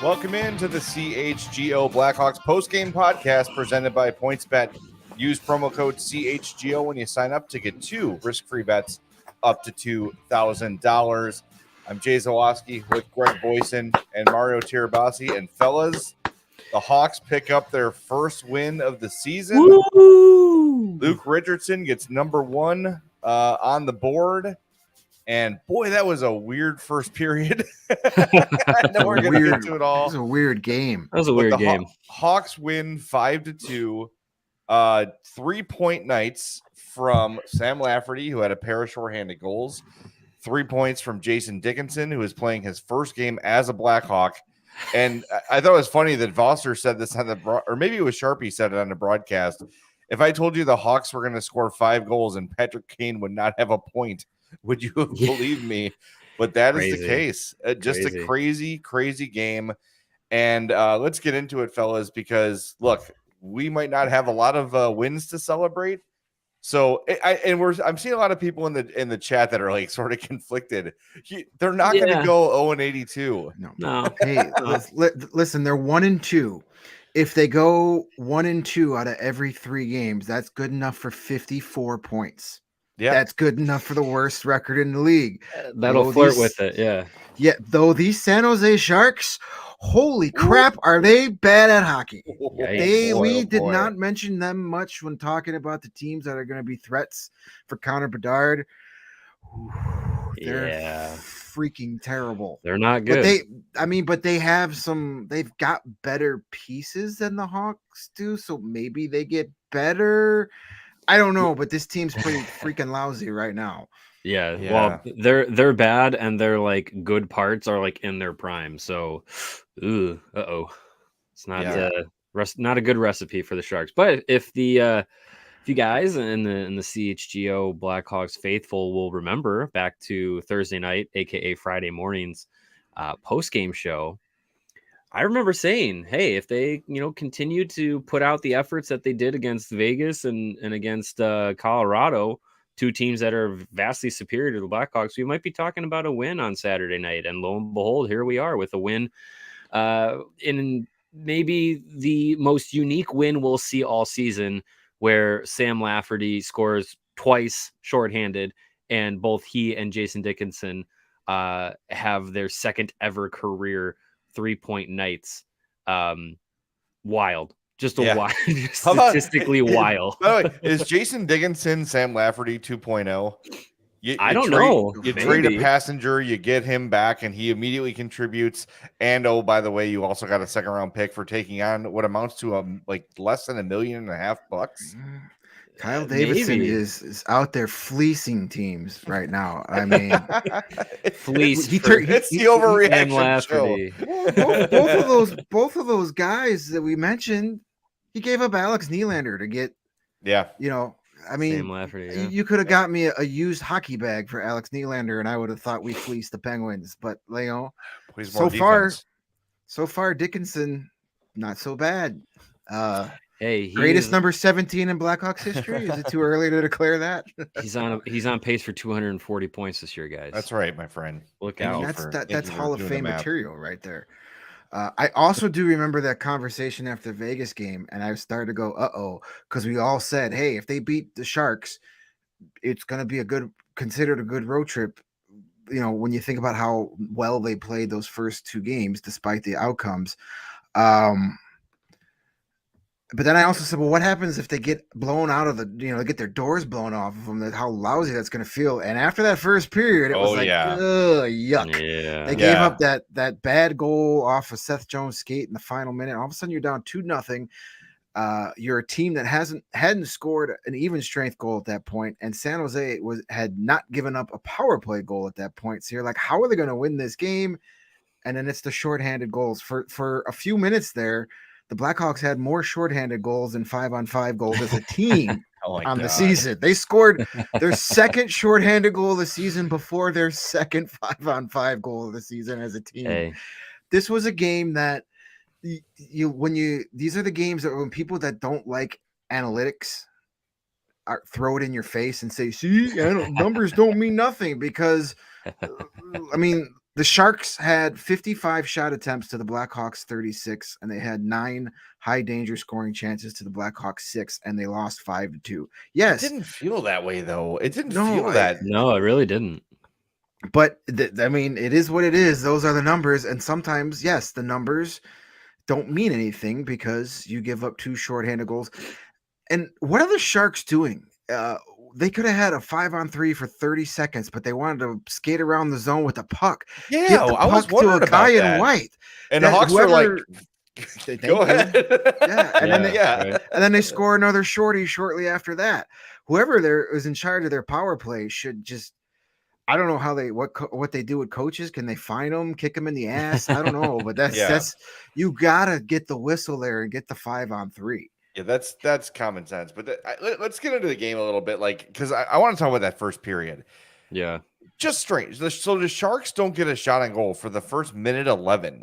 Welcome into the CHGO Blackhawks postgame podcast presented by PointsBet. Use promo code CHGO when you sign up to get 2 risk-free bets up to $2,000. I'm Jay Zawaski with Greg Boysen and Mario Tirabassi. And fellas, the Hawks pick up their first win of the season. Woo! Luke Richardson gets number 1 on the board. And boy, that was a weird first period. I know we're going to get to it all. It was a weird game. That was a weird game. Hawks win 5-2. 3-point nights from Sam Lafferty, who had a pair of shorthanded goals. 3 points from Jason Dickinson, who is playing his first game as a Blackhawk. And I thought it was funny that Voster said this on or maybe it was Sharpie said it on the broadcast. If I told you the Hawks were going to score 5 goals and Patrick Kane would not have a point, would you believe me? But that is the case. Just a crazy game. And let's get into it, fellas, because look, we might not have a lot of wins to celebrate. So I'm seeing a lot of people in the chat that are like sort of conflicted. They're not going to go 0-82. No. Hey, listen, they're 1-2. If they go 1-2 out of every 3 games, that's good enough for 54 points. Yeah, that's good enough for the worst record in the league. That'll flirt with it, yeah. Yeah, though these San Jose Sharks, holy crap, are they bad at hockey? We did not mention them much when talking about the teams that are going to be threats for Connor Bedard. They're freaking terrible. They're not good. But they have they've got better pieces than the Hawks do, so maybe they get better. I don't know, but this team's pretty freaking lousy right now. Yeah. Well, they're bad, and their like good parts are like in their prime. So, it's not not a good recipe for the Sharks. But if you guys in the CHGO Blackhawks faithful will remember back to Thursday night, aka Friday morning's post game show, I remember saying, hey, if they, continue to put out the efforts that they did against Vegas and against Colorado, 2 teams that are vastly superior to the Blackhawks, we might be talking about a win on Saturday night. And lo and behold, here we are with a win in maybe the most unique win we'll see all season, where Sam Lafferty scores twice shorthanded, and both he and Jason Dickinson have their second ever career 3-point nights. Wild. Just wild. Statistically wild. By the way, is Jason Dickinson Sam Lafferty 2.0? I don't know. You trade a passenger, you get him back, and he immediately contributes. And by the way, you also got a 2nd-round pick for taking on what amounts to less than $1.5 million. Kyle Davidson is out there fleecing teams right now. I mean, fleece. It's the overreaction show. Both of those guys that we mentioned, he gave up Alex Nylander to get. Yeah, I mean, Sam Lafferty, you could have got me a used hockey bag for Alex Nylander, and I would have thought we fleeced the Penguins. But so far, Dickinson not so bad. Hey, greatest number 17 in Blackhawks history. Is it too early to declare that? He's on pace for 240 points this year, guys. That's right, my friend. Look out! That's Hall of Fame material right there. I also do remember that conversation after the Vegas game, and I started to go, because we all said, hey, if they beat the Sharks, it's going to be considered a good road trip. When you think about how well they played those first 2 games, despite the outcomes. But then I also said, well, what happens if they get blown out of they get their doors blown off of them? How lousy that's going to feel. And after that first period, it was yuck. Yeah. They gave up that bad goal off of Seth Jones' skate in the final minute. All of a sudden, you're down 2-0. You're a team that hadn't scored an even strength goal at that point, and San Jose had not given up a power play goal at that point. So you're like, how are they going to win this game? And then it's the shorthanded goals for a few minutes there. The Blackhawks had more shorthanded goals than 5-on-5 goals as a team the season. They scored their second shorthanded goal of the season before their second 5-on-5 goal of the season as a team. Hey. This was a game that these are the games that when people that don't like analytics throw it in your face and say, see, numbers don't mean nothing, because I mean, The Sharks had 55 shot attempts to the Blackhawks 36, and they had 9 high danger scoring chances to the Blackhawks 6, and they lost 5-2. It Yes, didn't feel that way though. It didn't No, feel that. No, it really didn't. but I mean, it is what it is. Those are the numbers, and sometimes, yes, the numbers don't mean anything because you give up 2 shorthanded goals. And what are the Sharks doing? They could have had a 5-on-3 for 30 seconds, but they wanted to skate around the zone with the puck. Yeah, Get the I was puck to a wondering guy about in that. white. And the that Hawks were like, Thank go you. ahead. Yeah, and then they, right. and then they score another shorty shortly after that. Whoever there is in charge of their power play should just. I don't know how what they do with coaches. Can they fine them, kick them in the ass? I don't know, but that's you gotta get the whistle there and get the 5-on-3. Yeah, that's common sense. But let's get into the game a little bit, like, because I want to talk about that first period. Yeah. Just strange. So the Sharks don't get a shot on goal for the first minute 11.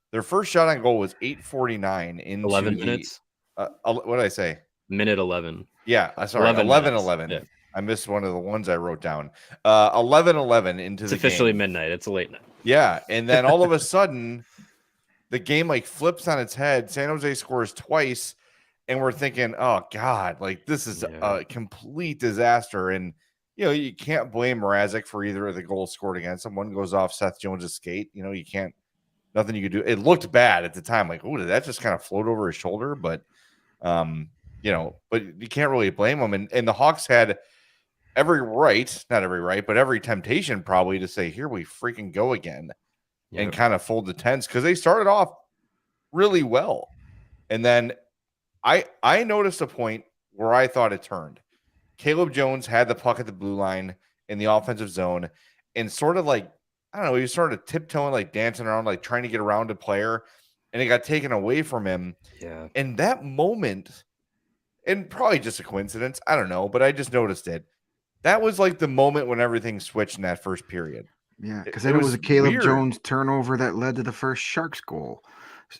Their first shot on goal was 8:49 into 11 minutes. What did I say? Minute 11. Yeah, sorry, 11:11. Yeah. I missed one of the ones I wrote down. 11:11 into It's the officially game. midnight. It's a late night. Yeah, and then all of a sudden, the game like flips on its head. San Jose scores twice, and we're thinking, "Oh God, like this is a complete disaster." And you can't blame Mrazek for either of the goals scored against him. One goes off Seth Jones' skate. You can't. Nothing you could do. It looked bad at the time. Like, oh, did that just kind of float over his shoulder? But, but you can't really blame him. And the Hawks had not every right, but every temptation probably to say, here we freaking go again, and kind of fold the tents, because they started off really well. And then I noticed a point where I thought it turned. Caleb Jones had the puck at the blue line in the offensive zone, and sort of like, I don't know, he was sort of tiptoeing, like dancing around, like trying to get around a player, and it got taken away from him. Yeah. And that moment, and probably just a coincidence, I don't know, but I just noticed it. That was like the moment when everything switched in that first period. Yeah, because then it was a Caleb Jones turnover that led to the first Sharks goal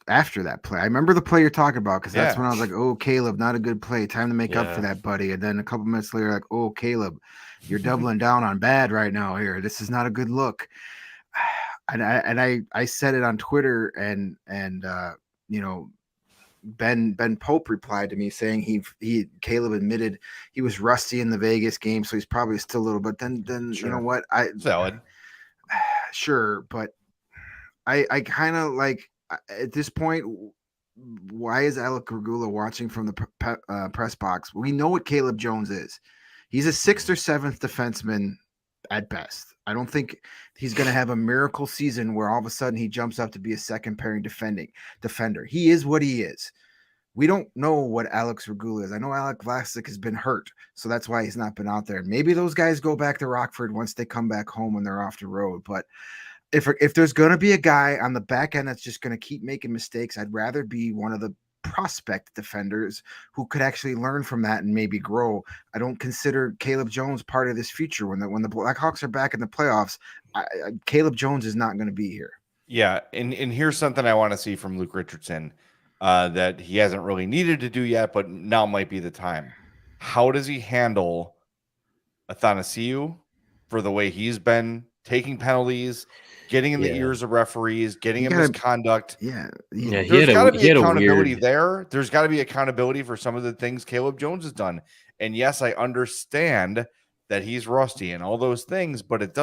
after that play. I remember the play you're talking about, because that's when I was like, oh, Caleb, not a good play. Time to make up for that, buddy. And then a couple minutes later, like, oh, Caleb, you're doubling down on bad right now here. This is not a good look. And I said it on Twitter, and Ben Pope replied to me saying Caleb admitted he was rusty in the Vegas game, so he's probably still a little. But then sure. You know what? Valid. Sure, but I kind of like, at this point, why is Alec Regula watching from the press box? We know what Caleb Jones is. He's a 6th or 7th defenseman at best. I don't think he's going to have a miracle season where all of a sudden he jumps up to be a second pairing defender. He is what he is. We don't know what Alex Regula is. I know Alec Vlasic has been hurt, so that's why he's not been out there. Maybe those guys go back to Rockford once they come back home and they're off the road. But if there's going to be a guy on the back end that's just going to keep making mistakes, I'd rather be one of the prospect defenders who could actually learn from that and maybe grow. I don't consider Caleb Jones part of this future. When the Blackhawks are back in the playoffs, Caleb Jones is not going to be here. Yeah, and here's something I want to see from Luke Richardson that he hasn't really needed to do yet, but now might be the time. How does he handle Athanasiou for the way he's been taking penalties, getting in the ears of referees, getting him misconduct? There's got to be accountability there. There's got to be accountability for some of the things Caleb Jones has done. And yes, I understand that he's rusty and all those things, but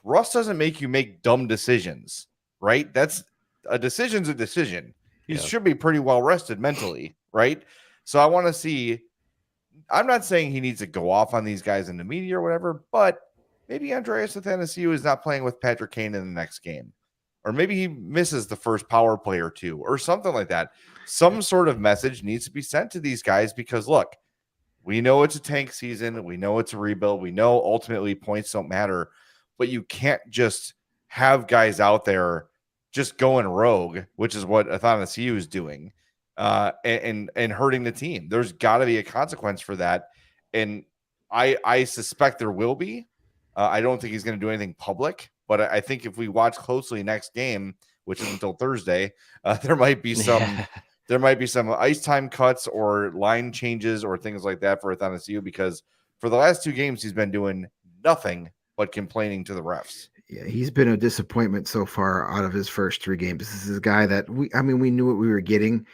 rust doesn't make you make dumb decisions, right? That's a decision's a decision. He should be pretty well rested mentally, right? So I want to see. I'm not saying he needs to go off on these guys in the media or whatever, but maybe Andreas Athanasiou is not playing with Patrick Kane in the next game. Or maybe he misses the first power play or two or something like that. Some sort of message needs to be sent to these guys, because, look, we know it's a tank season. We know it's a rebuild. We know ultimately points don't matter. But you can't just have guys out there just going rogue, which is what Athanasiou is doing, and hurting the team. There's got to be a consequence for that. And I suspect there will be. I don't think he's going to do anything public, but I think if we watch closely next game, which is until Thursday, there might be some ice time cuts or line changes or things like that for Athanasiou, because for the last 2 games he's been doing nothing but complaining to the refs. Yeah, he's been a disappointment so far out of his first 3 games. This is a guy that we knew what we were getting.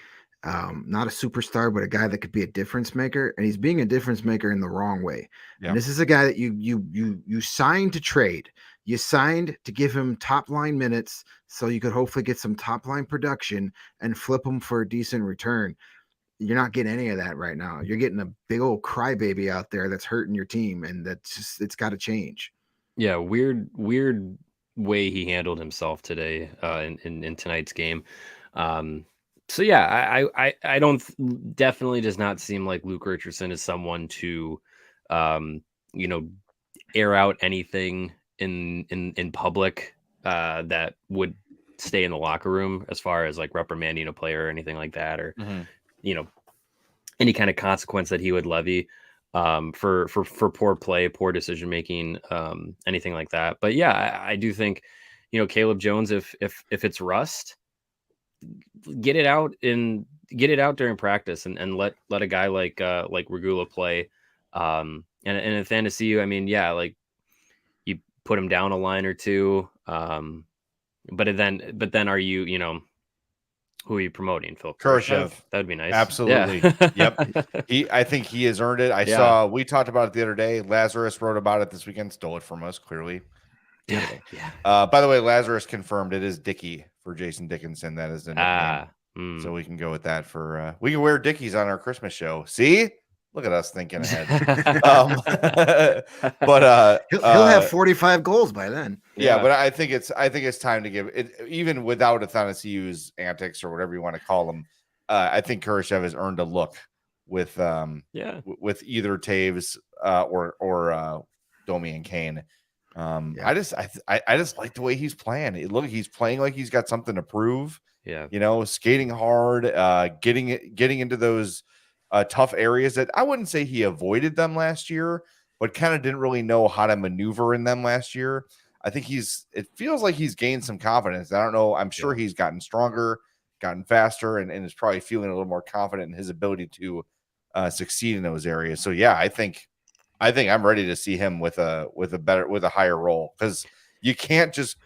Not a superstar, but a guy that could be a difference maker, and he's being a difference maker in the wrong way. Yeah. And this is a guy that you signed to trade. You signed to give him top line minutes so you could hopefully get some top line production and flip him for a decent return. You're not getting any of that right now. You're getting a big old crybaby out there that's hurting your team, and it's got to change. Yeah, weird way he handled himself today in tonight's game. So yeah, I don't definitely does not seem like Luke Richardson is someone to air out anything in public that would stay in the locker room as far as like reprimanding a player or anything like that, or any kind of consequence that he would levy for poor play, poor decision making, anything like that. But yeah, I do think, Caleb Jones, if it's rust, get it out during practice and let a guy like Regula play. And in fantasy, I mean, yeah, like you put him down a line or two. But then are you, who are you promoting? Phil Kurashev. That would be nice. Absolutely. Yeah. Yep. I think he has earned it. We talked about it the other day. Lazarus wrote about it this weekend, stole it from us, clearly. Yeah. By the way, Lazarus confirmed it is Dicky for Jason Dickinson. That is the nickname. So we can go with that for we can wear Dickies on our Christmas show. See? Look at us thinking ahead. But he'll have 45 goals by then. Yeah, but I think it's time to give it, even without Athanasiou's antics or whatever you want to call them. I think Kurashev has earned a look with either Taves or Domi and Kane. I just like the way he's playing. He's playing like he's got something to prove. Yeah, skating hard, getting into those tough areas that I wouldn't say he avoided them last year, but kind of didn't really know how to maneuver in them last year. I think it feels like he's gained some confidence. I don't know. I'm sure he's gotten stronger, gotten faster, and is probably feeling a little more confident in his ability to succeed in those areas. So yeah, I think I'm ready to see him with a higher role, because you can't just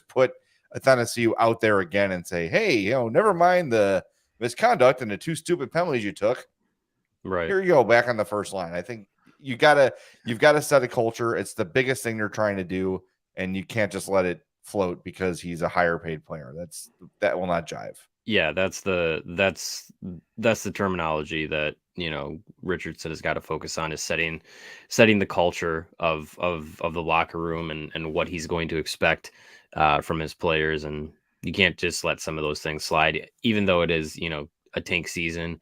put Athanasiou out there again and say, hey, never mind the misconduct and the 2 stupid penalties you took. Right. Here you go, back on the first line. I think you've got to set a culture. It's the biggest thing they're trying to do, and you can't just let it float because he's a higher paid player. That will not jive. Yeah, that's the terminology that Richardson has got to focus on, is setting the culture of the locker room and what he's going to expect from his players. And you can't just let some of those things slide, even though it is a tank season.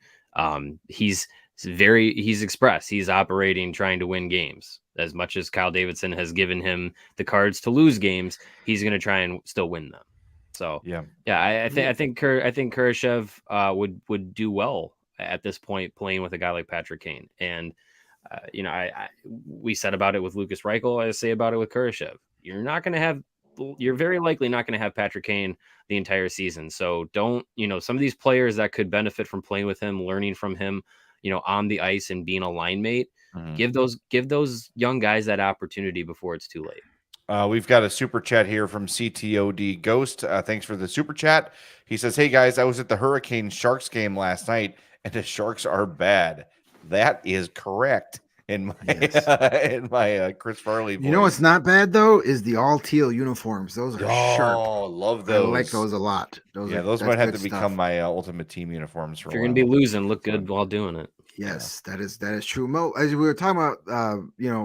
He's expressed he's operating trying to win games. As much as Kyle Davidson has given him the cards to lose games, he's going to try and still win them. So I think Kurashev would do well at this point playing with a guy like Patrick Kane. And we said about it with Lucas Reichel. I say about it with Kurashev. You're very likely not going to have Patrick Kane the entire season. So don't, some of these players that could benefit from playing with him, learning from him, on the ice and being a line mate, give those young guys that opportunity before it's too late. We've got a super chat here from CTOD Ghost. Thanks for the super chat. He says, hey guys, I was at the Hurricane Sharks game last night and the Sharks are bad. That is correct. In my Chris Farley voice. What's not bad though is the all teal uniforms. Those are sharp. Oh, love those. I like those a lot. Those might have to become my ultimate team uniforms. If you're gonna be losing, look good while doing it. Yes, that is true. Mo, as we were talking about,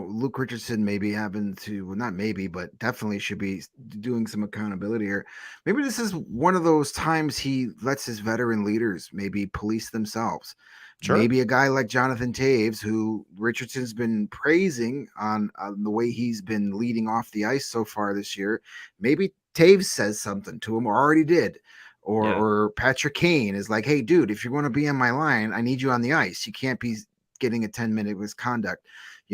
Luke Richardson maybe having to, well, not maybe, but definitely should be doing some accountability here. Maybe this is one of those times he lets his veteran leaders maybe police themselves. Sure. Maybe a guy like Jonathan Tays, who Richardson's been praising on the way he's been leading off the ice so far this year. Maybe Taves says something to him, or already did. Or Patrick Kane is like, hey, dude, if you're going to be on my line, I need you on the ice. You can't be getting a 10-minute misconduct,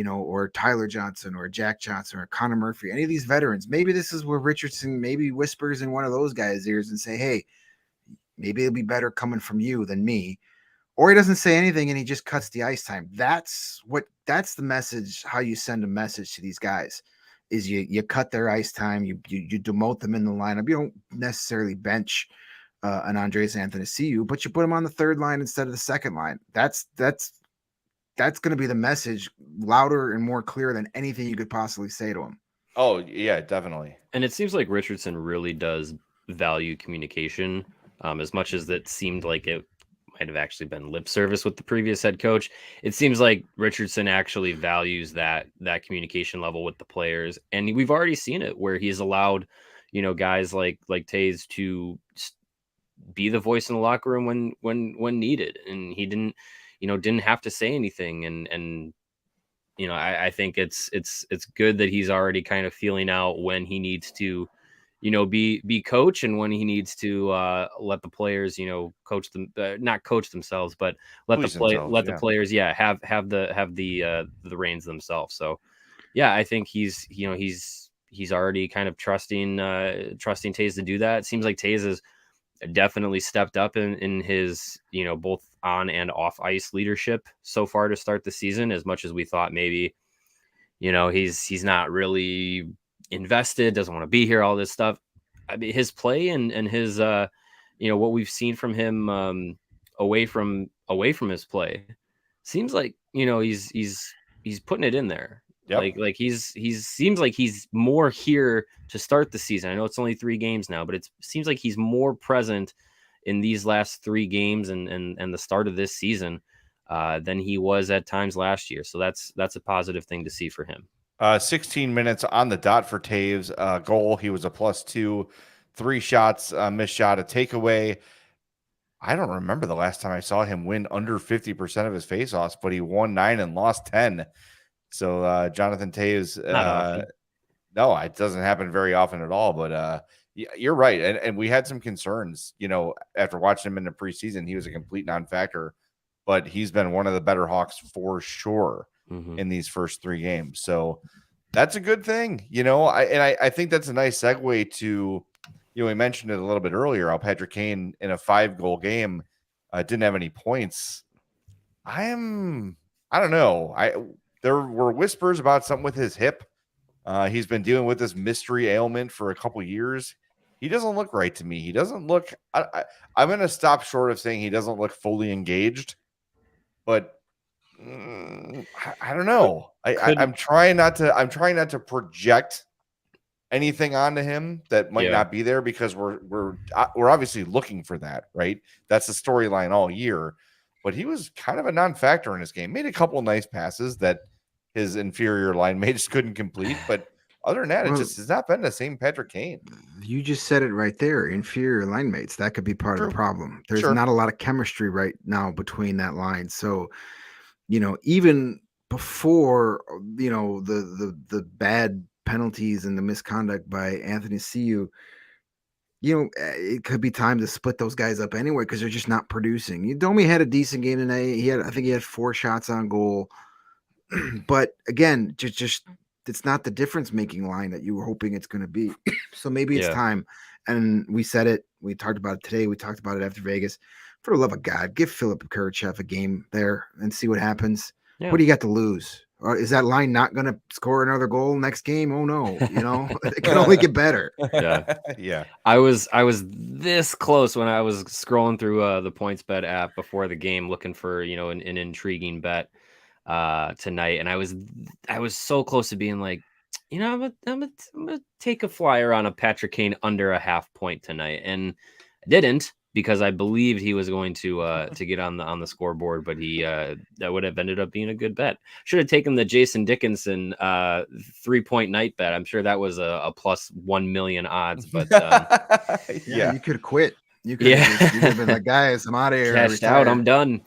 or Tyler Johnson or Jack Johnson or Connor Murphy, any of these veterans. Maybe this is where Richardson maybe whispers in one of those guys' ears and say, hey, maybe it'll be better coming from you than me. Or he doesn't say anything and he just cuts the ice time. That's the message, how you send a message to these guys. is you cut their ice time, you demote them in the lineup. You don't necessarily bench an Andres Athanasiou, but you put him on the third line instead of the second line. That's going to be the message, louder and more clear than anything you could possibly say to him. Oh yeah, definitely. And it seems like Richardson really does value communication, as much as that seemed like it might have actually been lip service with the previous head coach. It seems like Richardson actually values that communication level with the players, and we've already seen it where he's allowed, guys like Tays to be the voice in the locker room when needed, and he didn't have to say anything, and I think it's good that he's already kind of feeling out when he needs to be coach, and when he needs to let the players coach them, not coach themselves, but let the players have the reins themselves. So yeah, I think he's already kind of trusting Tays to do that. It seems like Tays has definitely stepped up in his both on and off ice leadership so far to start the season, as much as we thought maybe he's not really invested, doesn't want to be here, all this stuff. I mean, his play and his what we've seen from him away from his play seems like he's putting it in there. Yep. Like he's seems like he's more here to start the season. I know it's only 3 games now, but it seems like he's more present in these last 3 games and the start of this season than he was at times last year. So that's a positive thing to see for him. 16 minutes on the dot for Taves. Goal, he was a +2, 3 shots, missed shot, a takeaway. I don't remember the last time I saw him win under 50% of his faceoffs, but he won 9 and lost 10. So Jonathan Tays, no, it doesn't happen very often at all. But you're right, and we had some concerns. After watching him in the preseason, he was a complete non-factor, but he's been one of the better Hawks for sure in these first 3 games. So that's a good thing, I think that's a nice segue to, we mentioned it a little bit earlier, how Patrick Kane in a 5-goal game didn't have any points. I don't know. There were whispers about something with his hip. He's been dealing with this mystery ailment for a couple years. He doesn't look right to me. He doesn't look. I'm going to stop short of saying he doesn't look fully engaged, but I don't know. I'm trying not to project anything onto him that might not be there, because we're obviously looking for that, right? That's the storyline all year. But he was kind of a non-factor in his game. Made a couple of nice passes that his inferior line mates couldn't complete, but other than that, it just has not been the same Patrick Kane. You just said it right there. Inferior line mates. That could be part of the problem. There's not a lot of chemistry right now between that line. So, even before, the bad penalties and the misconduct by Anthony Ciu, it could be time to split those guys up anyway, because they're just not producing. Domi had a decent game tonight. I think he had 4 shots on goal. But again, just it's not the difference-making line that you were hoping it's going to be. So maybe it's time. And we said it. We talked about it today. We talked about it after Vegas. For the love of God, give Philip Kurchaev a game there and see what happens. Yeah. What do you got to lose? Or is that line not going to score another goal next game? Oh no, it can only get better. Yeah. I was this close when I was scrolling through the PointsBet app before the game, looking for an intriguing bet tonight, and I was so close to being like, I'm gonna take a flyer on a Patrick Kane under a half point tonight, and I didn't, because I believed he was going to get on the scoreboard, but he that would have ended up being a good bet. Should have taken the Jason Dickinson 3-point night bet. I'm sure that was a plus 1 million odds, but you could have quit. You could have been like, guys, I'm out of here. Cashed out. I'm done.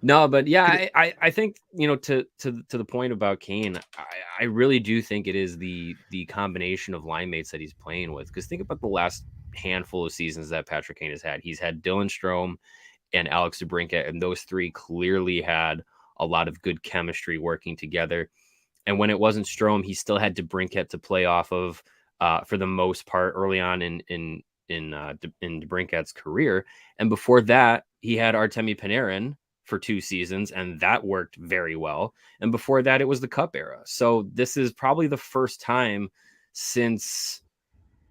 No, but yeah, I think to the point about Kane, I really do think it is the combination of line mates that he's playing with. Because think about the last handful of seasons that Patrick Kane has had. He's had Dylan Strome and Alex DeBrincat, and those 3 clearly had a lot of good chemistry working together. And when it wasn't Strome, he still had DeBrincat to play off of for the most part early on in DeBrincat's career. And before that, he had Artemi Panarin for 2 seasons, and that worked very well. And before that, it was the Cup era. So this is probably the first time since,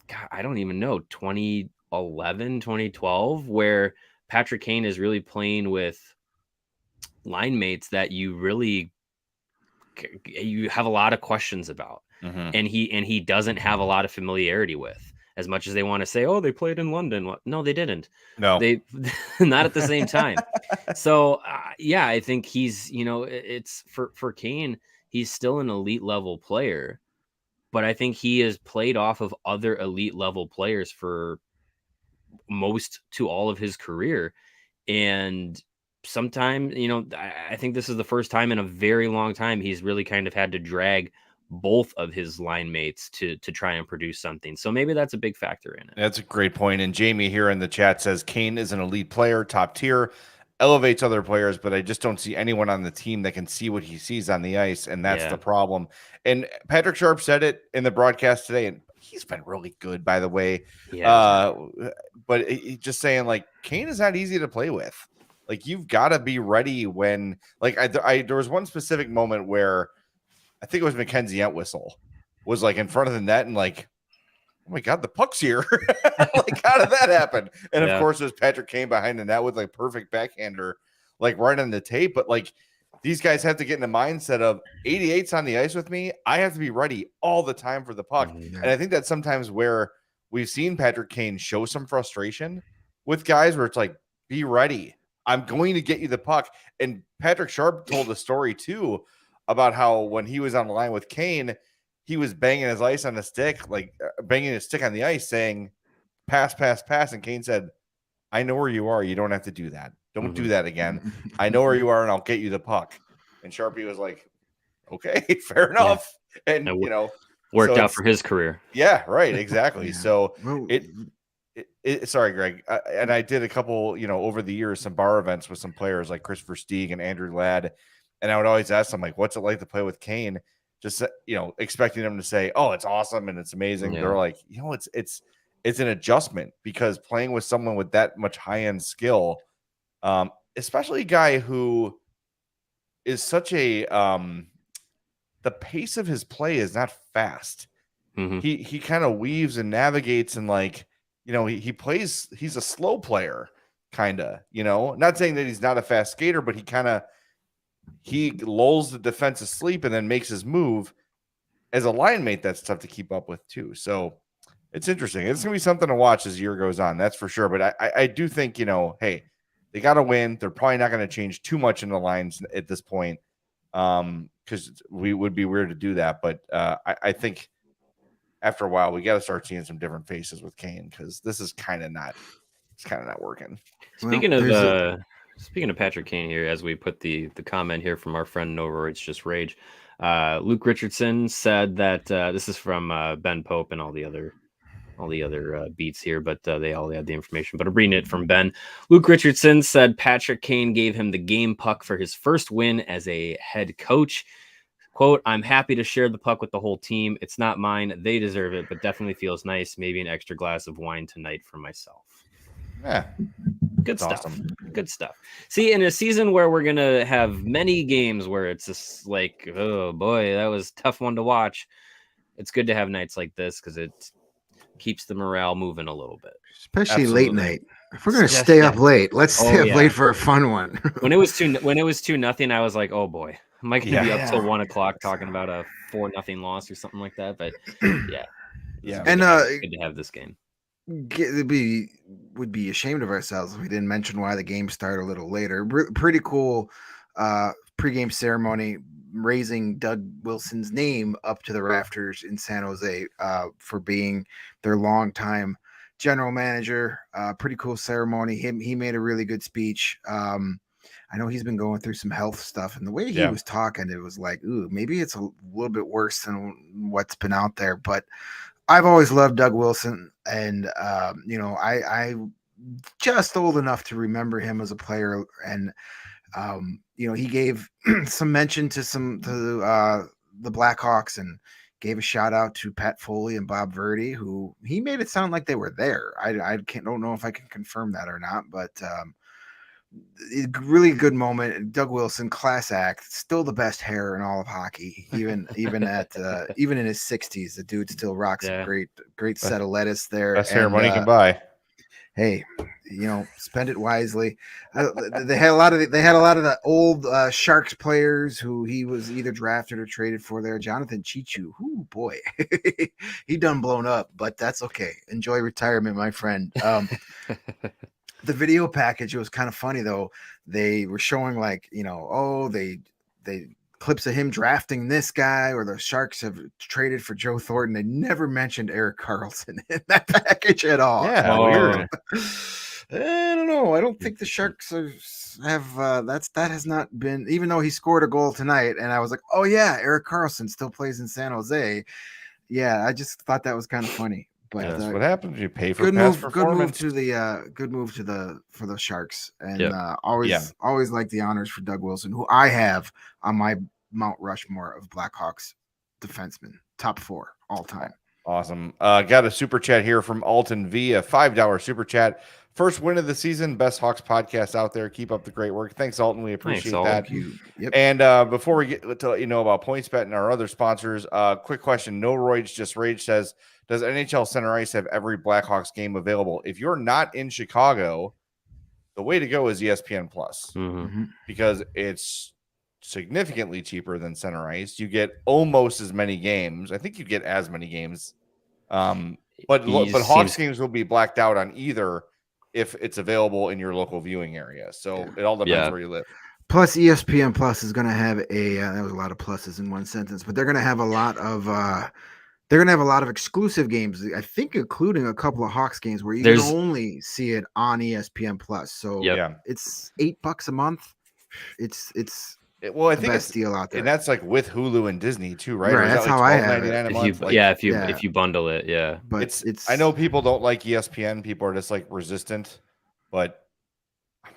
God, I don't even know, 2011, 2012, where Patrick Kane is really playing with line mates that you have a lot of questions about. Mhm. And he doesn't have a lot of familiarity with, as much as they want to say, oh, they played in London. No, they didn't. No. They not at the same time. So yeah, I think he's, it's for Kane, he's still an elite level player, but I think he has played off of other elite level players for most to all of his career. And sometimes, I think this is the first time in a very long time he's really kind of had to drag both of his line mates to try and produce something. So maybe that's a big factor in it. That's a great point. And Jamie here in the chat says Kane is an elite player, top tier, elevates other players, but I just don't see anyone on the team that can see what he sees on the ice, and that's the problem. And Patrick Sharp said it in the broadcast today, and he's been really good, by the way. Yeah. But just saying, like, Kane is not easy to play with. Like, you've got to be ready when, like, there was one specific moment where I think it was Mackenzie Entwistle was like in front of the net and like, oh my God, the puck's here. Like, how did that happen? And of course, there's Patrick Kane behind the net with like perfect backhander, like right on the tape. But like, these guys have to get in the mindset of 88's on the ice with me. I have to be ready all the time for the puck. And I think that's sometimes where we've seen Patrick Kane show some frustration with guys where it's like, be ready. I'm going to get you the puck. And Patrick Sharp told a story too about how when he was on the line with Kane, he was banging his ice on the stick, like banging his stick on the ice, saying, pass, pass, pass. And Kane said, I know where you are. You don't have to do that. Don't do that again. I know where you are, and I'll get you the puck. And Sharpie was like, okay, fair enough. Yeah. And, worked out for his career. Yeah, right. Exactly. So sorry, Greg. And I did a couple, over the years, some bar events with some players like Christopher Stieg and Andrew Ladd. And I would always ask them, like, what's it like to play with Kane? Just, expecting them to say, oh, it's awesome and it's amazing. Yeah. They're like, it's an adjustment, because playing with someone with that much high-end skill, especially a guy who is such a the pace of his play is not fast. Mm-hmm. He kind of weaves and navigates, and like, he plays, he's a slow player, kind of, not saying that he's not a fast skater, but he lulls the defense asleep and then makes his move. As a line mate, that's tough to keep up with too. So it's interesting. It's going to be something to watch as the year goes on. That's for sure. But I do think, hey, they got to win. They're probably not going to change too much in the lines at this point, because we would be weird to do that. But I think after a while, we got to start seeing some different faces with Kane, because this is kind of not working. Speaking of Patrick Kane here, as we put the comment here from our friend Nova, it's just rage. Luke Richardson said that this is from Ben Pope and all the other beats here, but they all had the information. But I'm reading it from Ben. Luke Richardson said Patrick Kane gave him the game puck for his first win as a head coach. Quote, I'm happy to share the puck with the whole team. It's not mine. They deserve it, but definitely feels nice. Maybe an extra glass of wine tonight for myself. Yeah. Good stuff. Awesome. Good stuff. See, in a season where we're going to have many games where it's just like, oh boy, that was a tough one to watch. It's good to have nights like this, because it keeps the morale moving a little bit. Especially late night. If we're going to stay up late, let's stay up late for a fun one. When it was 2-0, I was like, oh boy, am I going to be up till 1 o'clock talking about a 4-0 loss or something like that? But yeah. And good to have this game. Would be ashamed of ourselves if we didn't mention why the game started a little later. Pretty cool pregame ceremony raising Doug Wilson's name up to the rafters in San Jose for being their longtime general manager. Pretty cool ceremony. He made a really good speech. I know he's been going through some health stuff, and the way he was talking, it was like, ooh, maybe it's a little bit worse than what's been out there. But I've always loved Doug Wilson, and I just old enough to remember him as a player, and he gave some mention to the Blackhawks, and gave a shout out to Pat Foley and Bob Verdi, who he made it sound like they were there. I don't know if I can confirm that or not, but Really good moment. Doug Wilson, class act, still the best hair in all of hockey. Even in his 60s, the dude still rocks a great set of lettuce there. Best hair money can buy. Hey, spend it wisely. They had a lot of the old Sharks players who he was either drafted or traded for there. Jonathan Chichu, ooh boy, he done blown up, but that's okay. Enjoy retirement, my friend. The video package, it was kind of funny though. They were showing they clips of him drafting this guy, or the Sharks have traded for Joe Thornton. They never mentioned Erik Karlsson in that package at all. Yeah, weird. I don't know. I don't think the Sharks have that has not been, even though he scored a goal tonight, and I was like, oh yeah, Erik Karlsson still plays in San Jose. Yeah, I just thought that was kind of funny. But that's what happens. You pay for good past move. performance. Good move for the Sharks, and always like the honors for Doug Wilson, who I have on my Mount Rushmore of Blackhawks defensemen, top 4 all time. Awesome. Got a super chat here from Alton V, a $5 super chat. First win of the season, best Hawks podcast out there. Keep up the great work. Thanks, Alton. We appreciate that. Thank you. Yep. And before we get to let you know about PointsBet and our other sponsors, quick question. No Roids Just Rage says, does NHL Center Ice have every Blackhawks game available? If you're not in Chicago, the way to go is ESPN Plus because it's significantly cheaper than Center Ice. You get almost as many games. I think you get as many games. But Hawks games will be blacked out on either if it's available in your local viewing area. So it all depends where you live. Plus, ESPN Plus is going to have that was a lot of pluses in one sentence, but they're going to have a lot of exclusive games, I think, including a couple of Hawks games where you can only see it on ESPN Plus. So it's $8 a month. It's I think best deal out there, and that's like with Hulu and Disney too, right? Right, that's how I have it. A month? If you bundle it, But it's I know people don't like ESPN. People are just like resistant, but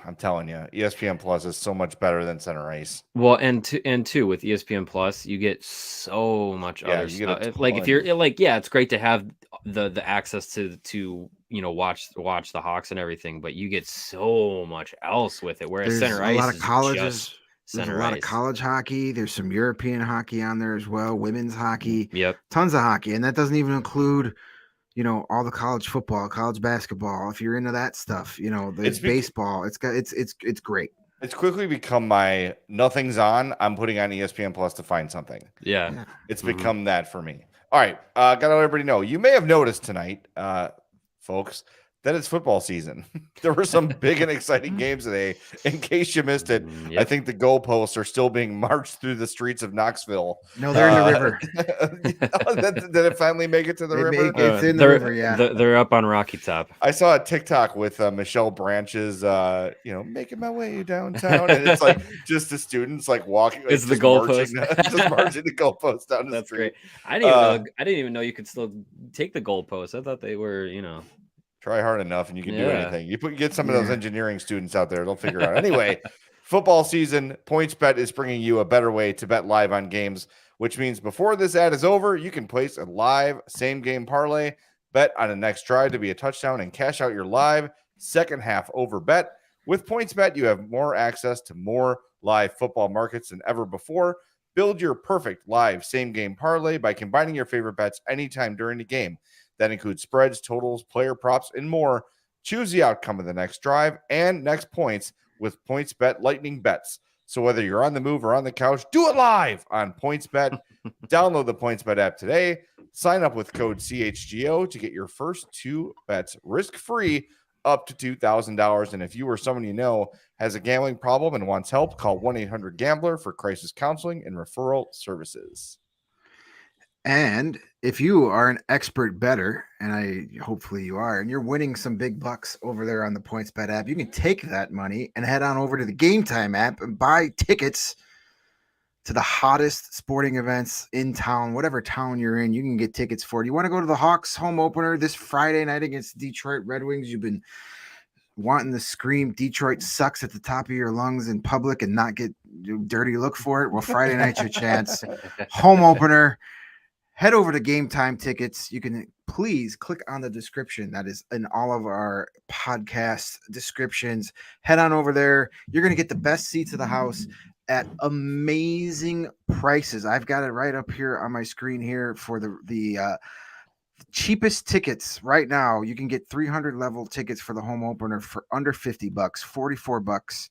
I'm telling you, ESPN Plus is so much better than Center Ice. Well, and two with ESPN Plus, you get so much other stuff. Like if you're it's great to have the access to watch the Hawks and everything, but you get so much else with it. Whereas Center Ice, a lot of colleges. There's a lot of college hockey. There's some European hockey on there as well. Women's hockey. Yep. Tons of hockey. And that doesn't even include, all the college football, college basketball. If you're into that stuff, there's baseball. It's great. It's quickly become my nothing's on. I'm putting on ESPN Plus to find something. Yeah. It's become that for me. All right. Got to let everybody know. You may have noticed tonight, folks, that it's football season. There were some big and exciting games today. In case you missed it, I think the goalposts are still being marched through the streets of Knoxville. No, they're in the river. Did it finally make it to the river? It's in the river, yeah. They're up on Rocky Top. I saw a TikTok with Michelle Branch's, making my way downtown. And it's like just the students like walking. It's the goalpost. Just marching the goalpost down the street. That's great. I didn't even know you could still take the goalpost. I thought they were, Try hard enough and you can do anything. You get some of those engineering students out there. They'll figure it out. Anyway, football season, PointsBet is bringing you a better way to bet live on games, which means before this ad is over, you can place a live same-game parlay, bet on the next drive to be a touchdown, and cash out your live second half over bet. With PointsBet, you have more access to more live football markets than ever before. Build your perfect live same-game parlay by combining your favorite bets anytime during the game. That includes spreads, totals, player props, and more. Choose the outcome of the next drive and next points with PointsBet Lightning Bets. So whether you're on the move or on the couch, do it live on PointsBet. Download the PointsBet app today. Sign up with code CHGO to get your first 2 bets risk-free up to $2,000. And if you or someone you know has a gambling problem and wants help, call 1-800-GAMBLER for crisis counseling and referral services. And if you are an expert bettor, and hopefully you are, and you're winning some big bucks over there on the PointsBet app, you can take that money and head on over to the Game Time app and buy tickets to the hottest sporting events in town, whatever town you're in. You can get tickets for it. You want to go to the Hawks home opener this Friday night against the Detroit Red Wings? You've been wanting to scream Detroit sucks at the top of your lungs in public and not get a dirty look for it. Well, Friday night's your chance. Home opener. Head over to Game Time tickets. You can please click on the description that is in all of our podcast descriptions. Head on over there. You're going to get the best seats of the house at amazing prices. I've got it right up here on my screen here for the cheapest tickets right now. You can get 300 level tickets for the home opener for under $50, $44.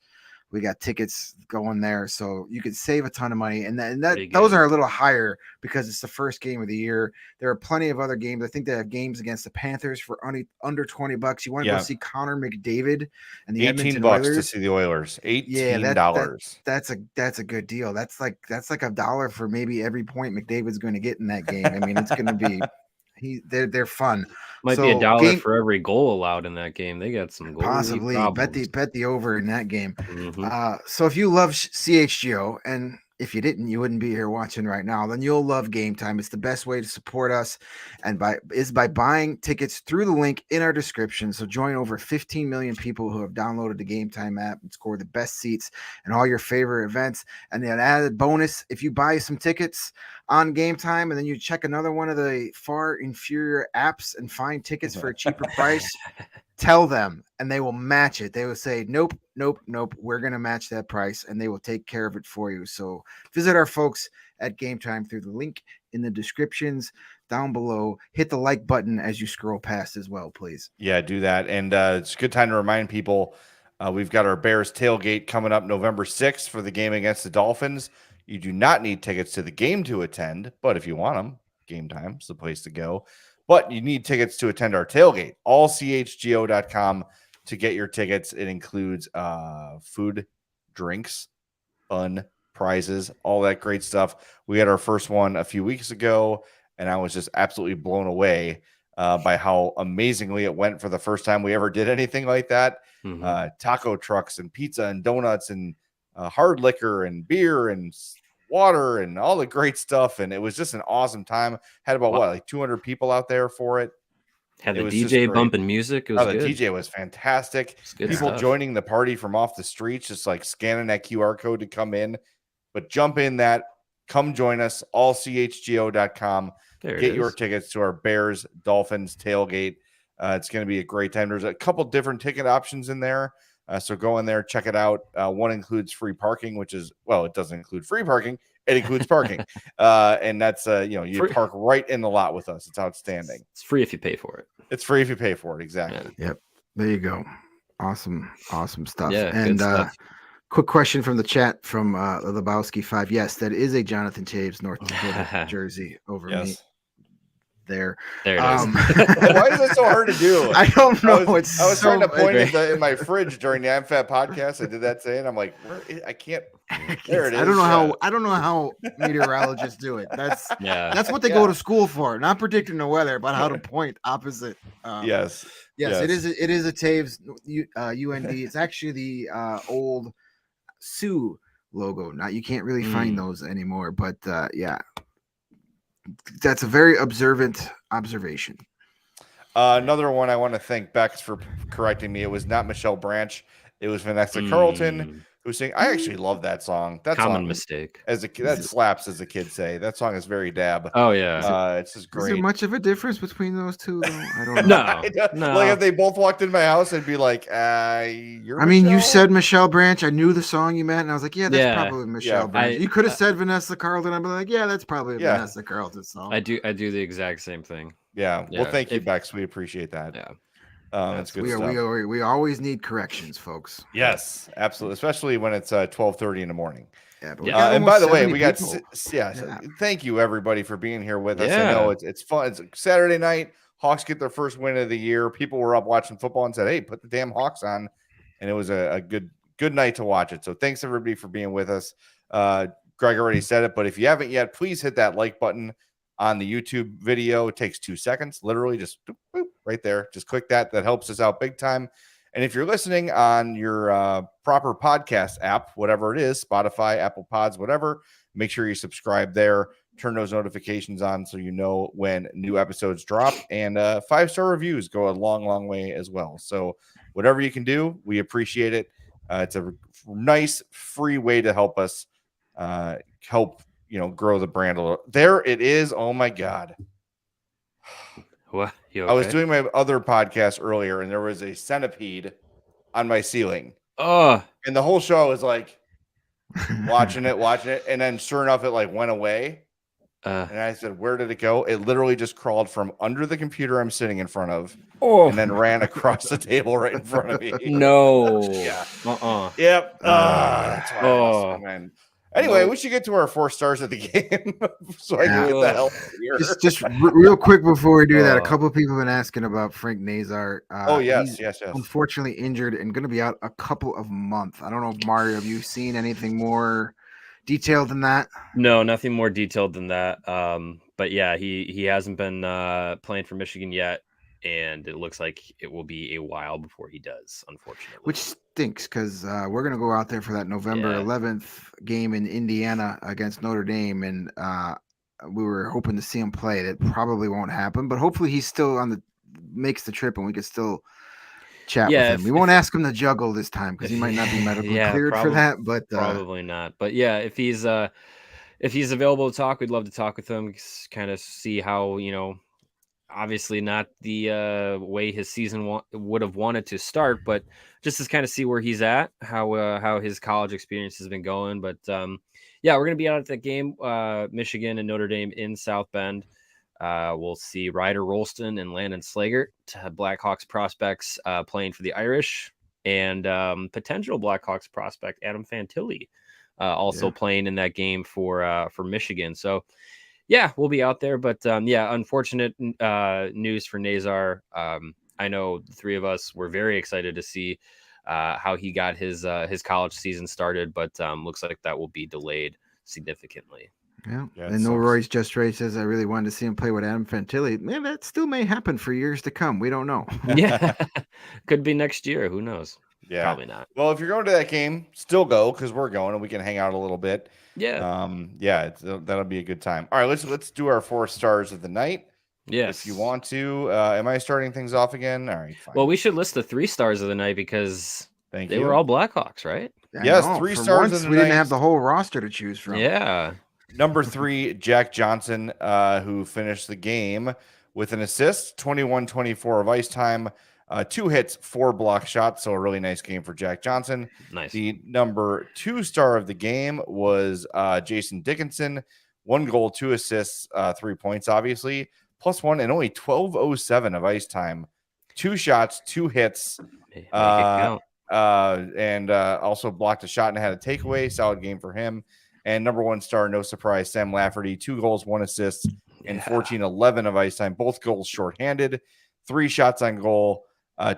We got tickets going there, so you could save a ton of money. And those are a little higher because it's the first game of the year. There are plenty of other games. I think they have games against the Panthers for under $20. You want to go see Connor McDavid and the Edmonton $18 Oilers to see the Oilers. $18. Yeah, that's a good deal. That's like $1 for maybe every point McDavid's going to get in that game. I mean, it's going to be they're fun. Might be $1 for every goal allowed in that game. They got some goal possibly problems. bet the over in that game. Mm-hmm. So if you love CHGO, and if you didn't, you wouldn't be here watching right now, then you'll love Game Time. It's the best way to support us, and by buying tickets through the link in our description. So join over 15 million people who have downloaded the Game Time app and score the best seats and all your favorite events. And then added bonus, if you buy some tickets on Game Time and then you check another one of the far inferior apps and find tickets for a cheaper price, tell them and they will match it. They will say, nope, we're going to match that price, and they will take care of it for you. So visit our folks at Game Time through the link in the descriptions down below. Hit the like button as you scroll past as well, please. Yeah, do that. And it's a good time to remind people we've got our Bears tailgate coming up November 6th for the game against the Dolphins. You do not need tickets to the game to attend, but if you want them, Game Time's the place to go. But you need tickets to attend our tailgate. Allchgo.com to get your tickets. It includes food, drinks, fun, prizes, all that great stuff. We had our first one a few weeks ago, and I was just absolutely blown away by how amazingly it went for the first time we ever did anything like that. Mm-hmm. Taco trucks and pizza and donuts and hard liquor and beer and water and all the great stuff. And it was just an awesome time. Had about like 200 people out there for it. Had the DJ bumping music. It was good. The DJ was fantastic. People stuff. Joining the party from off the streets, just like scanning that QR code to come in. But jump in that. Come join us. Allchgo.com. Get your tickets to our Bears Dolphins tailgate. It's going to be a great time. There's a couple different ticket options in there. So go in there, check it out. One includes free parking, which is, well, it doesn't include free parking. It includes parking. And that's, you free. Park right in the lot with us. It's outstanding. It's free if you pay for it. It's free if you pay for it. Exactly. Yeah. Yep. There you go. Awesome stuff. Yeah, and quick question from the chat from Lebowski 5. Yes, that is a Jonathan Taves North Dakota jersey over me. There it is. Why is it so hard to do? I don't know. I was trying to point in my fridge during the I'm Fat podcast. I did that today, and I'm like, I can't. There it is. I don't know how meteorologists do it. That's what they go to school for, not predicting the weather, but how to point opposite. Yes. It is a Taves UND. It's actually the old Sioux logo. Now you can't really find those anymore, but that's a very observant observation. Another one I want to thank Bex for correcting me. It was not Michelle Branch. It was Vanessa Carlton who sang. I actually love that song. That common song, mistake. That slaps, as the kids say. That song is very dab. Oh yeah, it's just great. Is there much of a difference between those two? Though? I don't know. No. Like if they both walked in my house, I'd be like, "You're." You said Michelle Branch. I knew the song you meant, and I was like, "Yeah, that's probably Michelle Branch." You could have said Vanessa Carlton. I'd be like, "Yeah, that's probably a Vanessa Carlton song." I do the exact same thing. Yeah. Well, thank you, Bex. We appreciate that. Yeah. That's good stuff. We always need corrections, folks. Yes, absolutely, especially when it's 12:30 in the morning. Yeah, and by the way, we got thank you everybody for being here with us. I know it's fun. It's Saturday night. Hawks get their first win of the year. People were up watching football and said, "Hey, put the damn Hawks on," and it was a good night to watch it. So thanks everybody for being with us. Greg already said it, but if you haven't yet, please hit that like button on the YouTube video. It takes 2 seconds, literally just boop, right there. Just click that. That helps us out big time. And if you're listening on your proper podcast app, whatever it is, Spotify, Apple Pods, whatever, make sure you subscribe there. Turn those notifications on so you know when new episodes drop. And 5-star reviews go a long, long way as well. So whatever you can do, we appreciate it. It's a nice, free way to help us grow the brand a little. There it is. Oh my God. What? You I was okay? doing my other podcast earlier, and there was a centipede on my ceiling. Oh, And the whole show I was like watching it, and then sure enough, it like went away. And I said, "Where did it go?" It literally just crawled from under the computer I'm sitting in front of, and then ran across the table right in front of me. no. Yeah. Uh-uh. Yep. That's why I lost Oh. it, man. Anyway, Nope. we should get to our 4 stars of the game so I can Yeah. get the hell out of here. just real quick before we do that, a Oh. couple of people have been asking about Frank Nazar. Yes. He's unfortunately injured and going to be out a couple of months. I don't know, Mario, have you seen anything more detailed than that? No, nothing more detailed than that. But yeah, he hasn't been playing for Michigan yet, and it looks like it will be a while before he does, unfortunately. Which stinks because we're going to go out there for that November 11th game in Indiana against Notre Dame, and we were hoping to see him play. That probably won't happen, but hopefully he's still makes the trip, and we can still chat with him. We won't ask him to juggle this time because he might not be medically cleared for that, but probably not. But yeah, if he's available to talk, we'd love to talk with him, kind of see how, obviously not the way his season would have wanted to start, but just to kind of see where he's at, how his college experience has been going. But yeah, we're going to be out at that game, Michigan and Notre Dame in South Bend. We'll see Ryder Rolston and Landon Slagert, Blackhawks prospects, playing for the Irish, and potential Blackhawks prospect Adam Fantilli also playing in that game for Michigan. So yeah, we'll be out there. But yeah, unfortunate news for Nazar. I know the three of us were very excited to see how he got his college season started, but looks like that will be delayed significantly. Yeah, and no Roy's Just Ray says I really wanted to see him play with Adam Fantilli. Man, that still may happen for years to come. We don't know. Yeah, could be next year. Who knows? Yeah, probably not. Well, if you're going to that game, still go because we're going and we can hang out a little bit. Yeah. That'll be a good time. All right, let's do our 4 stars of the night. Yes, if you want to. Am I starting things off again? All right, fine. Well, we should list the 3 stars of the night because they were all Blackhawks, right? Yes, 3 stars of the night. We didn't have the whole roster to choose from. Yeah. Number 3, Jack Johnson, who finished the game with an assist, 21-24 of ice time, 2 hits, 4 block shots. So a really nice game for Jack Johnson. Nice. The number 2 star of the game was Jason Dickinson, 1 goal, 2 assists, 3 points, obviously, +1 and only 12:07 of ice time, 2 shots, 2 hits, and also blocked a shot and had a takeaway. Solid game for him. And number 1 star, no surprise, Sam Lafferty, 2 goals, 1 assist, and 14-11 of ice time. Both goals shorthanded, 3 shots on goal,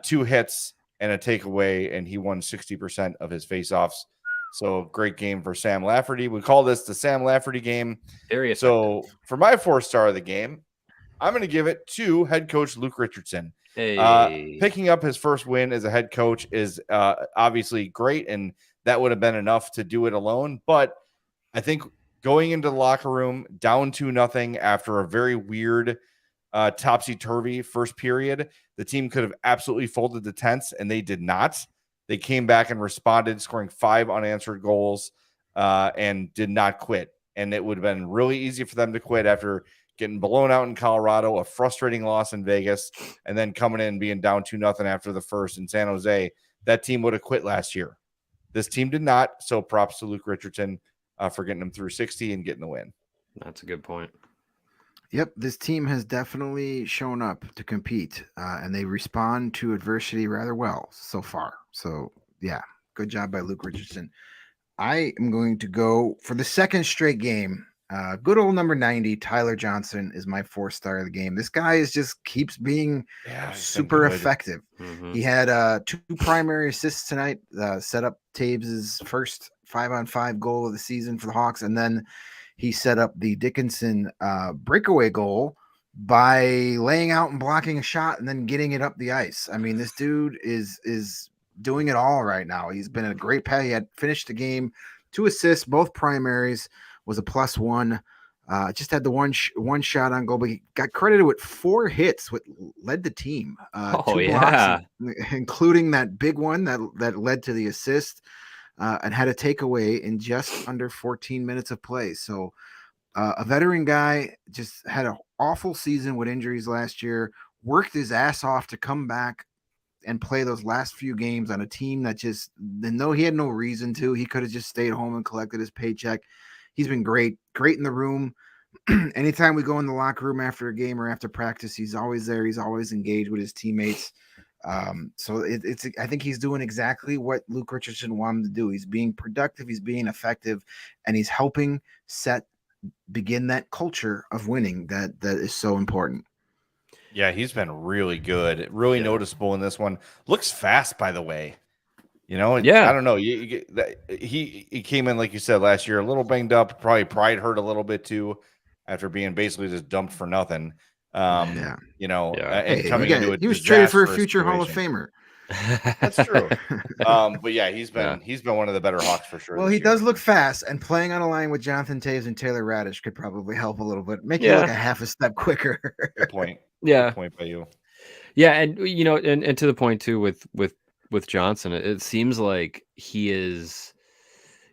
2 hits, and a takeaway, and he won 60% of his faceoffs. So great game for Sam Lafferty. We call this the Sam Lafferty game. Very effective. So for my 4 star of the game, I'm going to give it to head coach Luke Richardson. Hey. Picking up his first win as a head coach is obviously great, and that would have been enough to do it alone. But I think going into the locker room down 2-0 after a very weird topsy-turvy first period, the team could have absolutely folded the tents, and they did not. They came back and responded, scoring 5 unanswered goals and did not quit. And it would have been really easy for them to quit after getting blown out in Colorado, a frustrating loss in Vegas, and then coming in and being down 2-0 after the first in San Jose. That team would have quit last year. This team did not, so props to Luke Richardson for getting them through 60 and getting the win. That's a good point. Yep, this team has definitely shown up to compete, and they respond to adversity rather well so far. So, yeah, good job by Luke Richardson. I am going to go for the second straight game. Good old number 90, Tyler Johnson, is my 4 star of the game. This guy just keeps being super effective. Mm-hmm. He had 2 primary assists tonight, set up Taves' first 5-on-5 goal of the season for the Hawks, and then he set up the Dickinson breakaway goal by laying out and blocking a shot and then getting it up the ice. I mean, this dude is doing it all right now. He's been a great pass. He had finished the game, 2 assists, both primaries, was a +1. Just had the one shot on goal, but he got credited with 4 hits, which led the team. 2 blocks, including that big one that led to the assist, and had a takeaway in just under 14 minutes of play. So a veteran guy, just had an awful season with injuries last year, worked his ass off to come back and play those last few games on a team that just, no, he had no reason to. He could have just stayed home and collected his paycheck. He's been great in the room. Anytime we go in the locker room after a game or after practice, he's always there. He's always engaged with his teammates. So I think he's doing exactly what Luke Richardson wanted him to do. He's being productive, he's being effective, and he's helping begin that culture of winning that is so important. Yeah, he's been really good, really noticeable in this one. Looks fast, by the way. You know, I don't know. He came in, like you said, last year, a little banged up. Probably pride hurt a little bit too, after being basically just dumped for nothing. You know, and coming into it, he was traded for a future Hall of Famer. That's true. But yeah, he's been one of the better Hawks for sure. Well, he does look fast, and playing on a line with Jonathan Tays and Taylor Radish could probably help a little bit, make you look a half a step quicker. Good point. Yeah, good point by you. Yeah, and you know, and to the point too with Johnson, it seems like he is.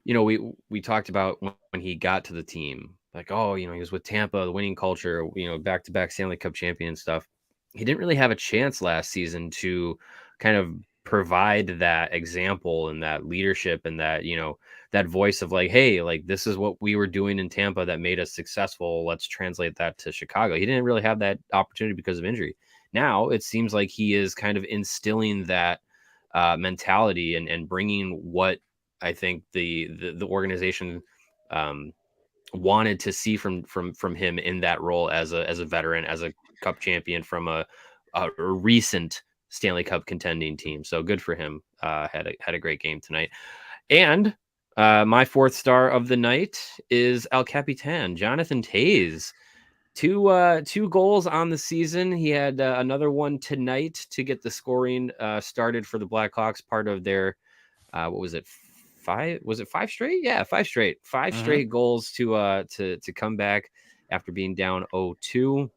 You know, we talked about when he got to the team, like, oh, you know, he was with Tampa, the winning culture, you know, back-to-back Stanley Cup champion stuff. He didn't really have a chance last season to kind of provide that example and that leadership and that, you know, that voice of like, hey, like this is what we were doing in Tampa that made us successful. Let's translate that to Chicago. He didn't really have that opportunity because of injury. Now it seems like he is kind of instilling that mentality and bringing what I think the organization wanted to see from him in that role as a veteran, as a Cup champion from a recent Stanley Cup contending team. So good for him. Had a great game tonight. And my fourth star of the night is El Capitan, Jonathan Tays. Two goals on the season. He had another one tonight to get the scoring started for the Blackhawks, part of their what was it? Five straight? Yeah, 5 straight. 5 straight goals to come back after being down 0-2.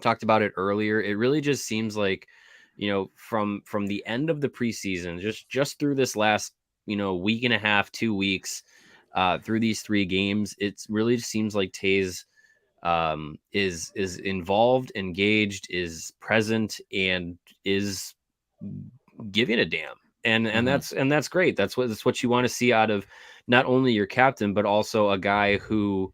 Talked about it earlier. It really just seems like, you know, from the end of the preseason, just through this last, you know, week and a half, 2 weeks, through these 3 games, it really seems like Tays is involved, engaged, is present, and is giving a damn. And that's great. That's what you want to see out of not only your captain, but also a guy who,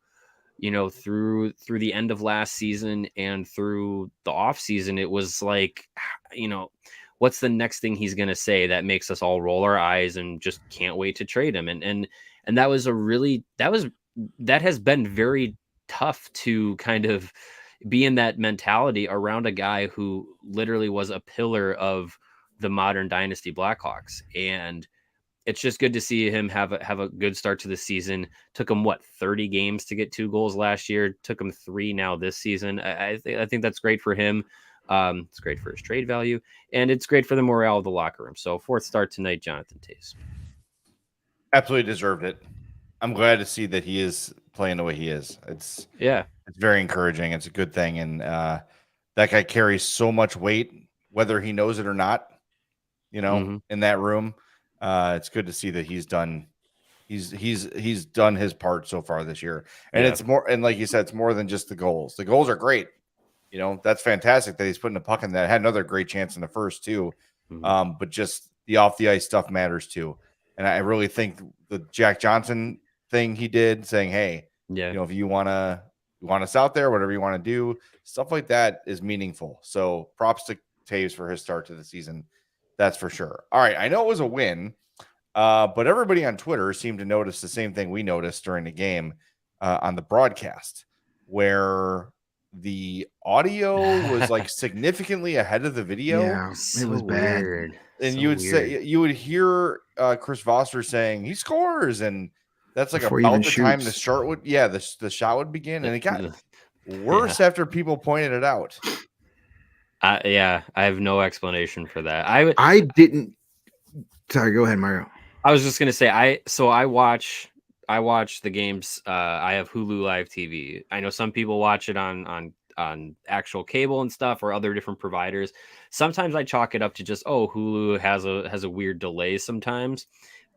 you know, through the end of last season and through the off season, it was like, you know, what's the next thing he's going to say that makes us all roll our eyes and just can't wait to trade him. And that was that has been very tough to kind of be in that mentality around a guy who literally was a pillar of the modern dynasty Blackhawks. And it's just good to see him have a good start to the season. Took him 30 games to get 2 goals last year. Took him 3 now this season. I think that's great for him. It's great for his trade value, and it's great for the morale of the locker room. So 4th start tonight, Jonathan Tays. Absolutely deserved it. I'm glad to see that he is playing the way he is. It's very encouraging. It's a good thing, and that guy carries so much weight, whether he knows it or not. You know, in that room, it's good to see that he's done his part so far this year. And it's more, and like you said, it's more than just the goals. The goals are great. You know, that's fantastic that he's putting a puck in that. Had another great chance in the first too. But just the off the ice stuff matters too. And I really think the Jack Johnson thing he did, saying, hey, you know, if you want us out there, whatever you want to do, stuff like that is meaningful. So props to Taves for his start to the season. That's for sure. All right. I know it was a win, but everybody on Twitter seemed to notice the same thing we noticed during the game on the broadcast, where the audio was like significantly ahead of the video. Yeah, it was bad. Weird. And you would hear Chris Foster saying he scores, and that's like Before about the time the shot would the shot would begin, and it got worse after people pointed it out. I have no explanation for that. I didn't. Sorry, go ahead, Mario. I was just gonna say I watch the games. I have Hulu Live TV. I know some people watch it on actual cable and stuff or other different providers. Sometimes I chalk it up to just Hulu has a weird delay sometimes.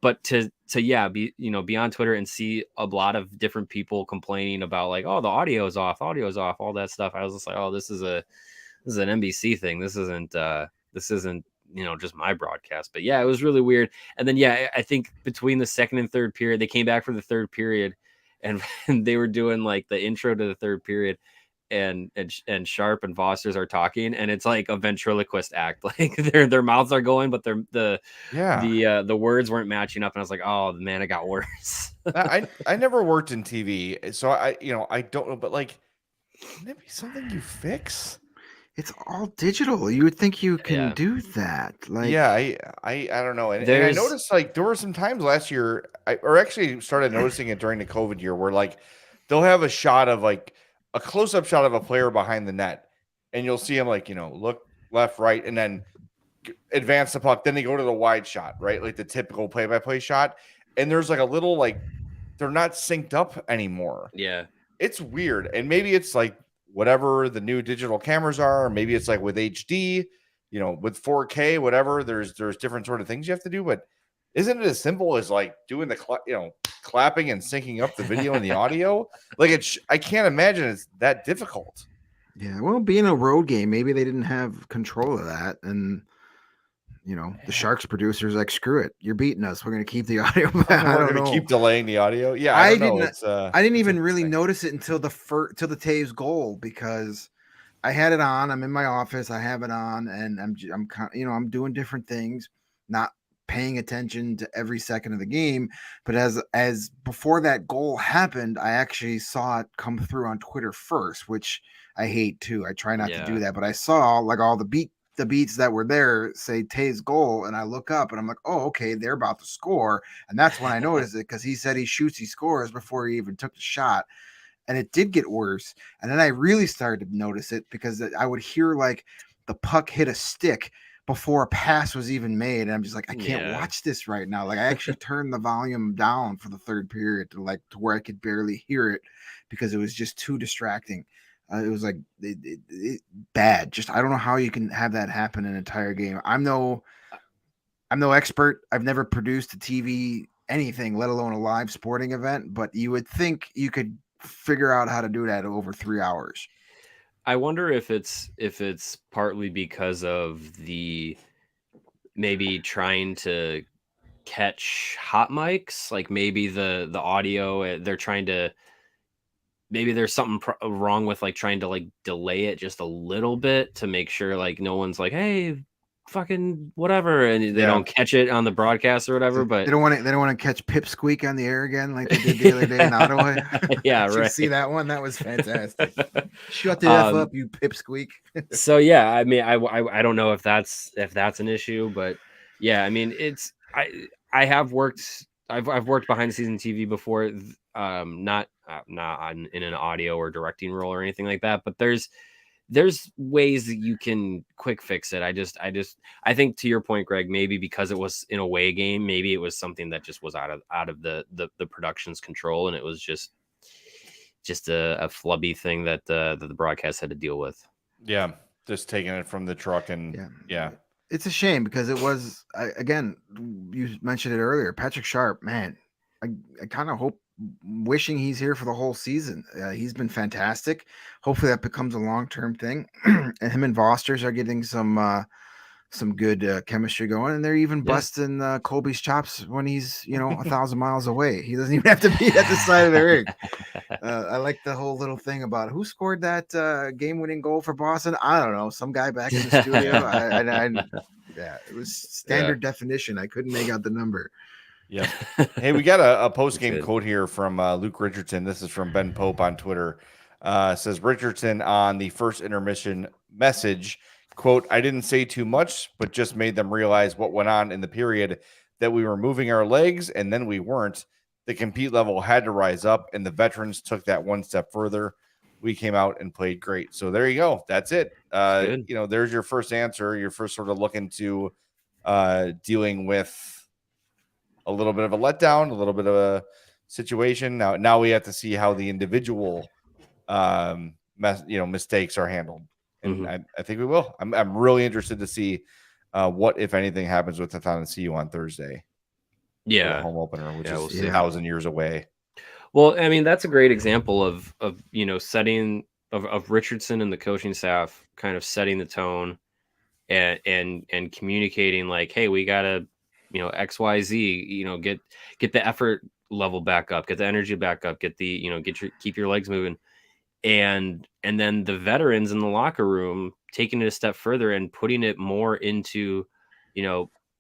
But to be on Twitter and see a lot of different people complaining about like, the audio is off, all that stuff. I was just like, is an NBC thing. This isn't just my broadcast. But yeah, it was really weird. And then I think between the second and third period, they came back for the third period, and they were doing like the intro to the third period. And Sharp and Foster's are talking, and it's like a ventriloquist act. Like their mouths are going, but the words weren't matching up. And I was like, oh man, it got worse. I never worked in TV, so I don't know, but like, can it be something you fix? It's all digital. You would think you can do that. Like, I don't know. And I noticed like there were some times last year, or actually started noticing it during the COVID year, where like they'll have a shot of like a close-up shot of a player behind the net, and you'll see him like, look left, right, and then advance the puck. Then they go to the wide shot, right? Like the typical play-by-play shot. And there's like a little, like, they're not synced up anymore. Yeah. It's weird. And maybe it's like whatever the new digital cameras are, or maybe it's like with HD, with 4K, whatever, there's different sort of things you have to do. But isn't it as simple as like doing the, clapping and syncing up the video and the audio? Like I can't imagine it's that difficult. Yeah, well, being a road game, maybe they didn't have control of that, and the Sharks producers like, screw it, you're beating us. We're gonna keep the audio back. We're gonna keep delaying the audio. Yeah, I didn't even really notice it until the Tays goal, because I had it on. I'm in my office. I have it on, and I'm doing different things, not paying attention to every second of the game. But as before that goal happened, I actually saw it come through on Twitter first, which I hate too. I try not to do that, but I saw like all the beats that were there say Tays goal, and I look up and I'm like, oh, okay, they're about to score. And that's when I noticed it, because he said he shoots, he scores before he even took the shot. And it did get worse. And then I really started to notice it, because I would hear like the puck hit a stick before a pass was even made. And I'm just like, I can't watch this right now. Like, I actually turned the volume down for the third period to where I could barely hear it, because it was just too distracting. It was like bad. Just, I don't know how you can have that happen in an entire game. I'm no expert. I've never produced a TV anything, let alone a live sporting event. But you would think you could figure out how to do that over 3 hours. I wonder if it's partly because of the maybe trying to catch hot mics, like maybe the audio, they're trying to. Maybe there's something wrong with like trying to like delay it just a little bit to make sure like no one's like, hey, fucking whatever, and they don't catch it on the broadcast or whatever. But they don't want to catch pipsqueak on the air again like they did the other day in Ottawa. Yeah, Did right. You see that one? That was fantastic. Shut the F up, you pipsqueak. So yeah, I mean, I don't know if that's an issue, but yeah, I mean, it's I've worked behind the scenes TV before, not in an audio or directing role or anything like that, but there's ways that you can quick fix it. I think, to your point, Greg, maybe because it was an away game, maybe it was something that just was out of the production's control, and it was just a flubby thing that the broadcast had to deal with. Yeah, just taking it from the truck, and yeah. It's a shame, because it was, again, you mentioned it earlier, Patrick Sharp, man, I kind of wishing he's here for the whole season. He's been fantastic. Hopefully that becomes a long-term thing. And him and Vosters are getting some good chemistry going, and they're even busting Colby's chops when he's 1,000 miles away. He doesn't even have to be at the side of the rink. I like the whole little thing about who scored that game-winning goal for Boston. I don't know, some guy back in the studio. It was standard definition. I couldn't make out the number. Yeah. Hey, we got a post-game quote here from Luke Richardson. This is from Ben Pope on Twitter. Says Richardson on the first intermission message, quote, I didn't say too much, but just made them realize what went on in the period, that we were moving our legs and then we weren't. The compete level had to rise up, and the veterans took that one step further. We came out and played great. So there you go. That's it. There's your first answer, your first sort of look into dealing with a little bit of a letdown, a little bit of a situation. Now we have to see how the individual mistakes are handled. And I think we will. I'm really interested to see what, if anything, happens with Capitan and CU on Thursday. Yeah, home opener, which is 1,000 years away. Well, I mean, that's a great example of setting of Richardson and the coaching staff kind of setting the tone and communicating like, hey, we gotta, XYZ, get the effort level back up, get the energy back up, get the, keep your legs moving. And then the veterans in the locker room taking it a step further and putting it more into,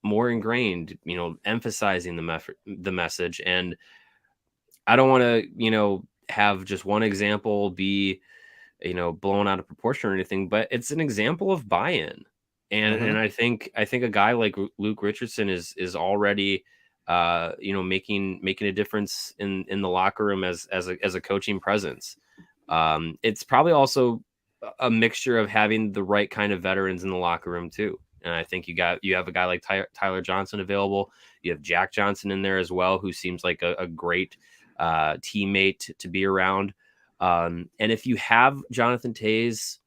more ingrained, emphasizing the message. And I don't want to, have just one example be, blown out of proportion or anything, but it's an example of buy-in. And I think a guy like Luke Richardson is already making a difference in the locker room as a coaching presence. It's probably also a mixture of having the right kind of veterans in the locker room too. And I think you have a guy like Tyler Johnson available. You have Jack Johnson in there as well, who seems like a great teammate to be around. And if you have Jonathan Tays,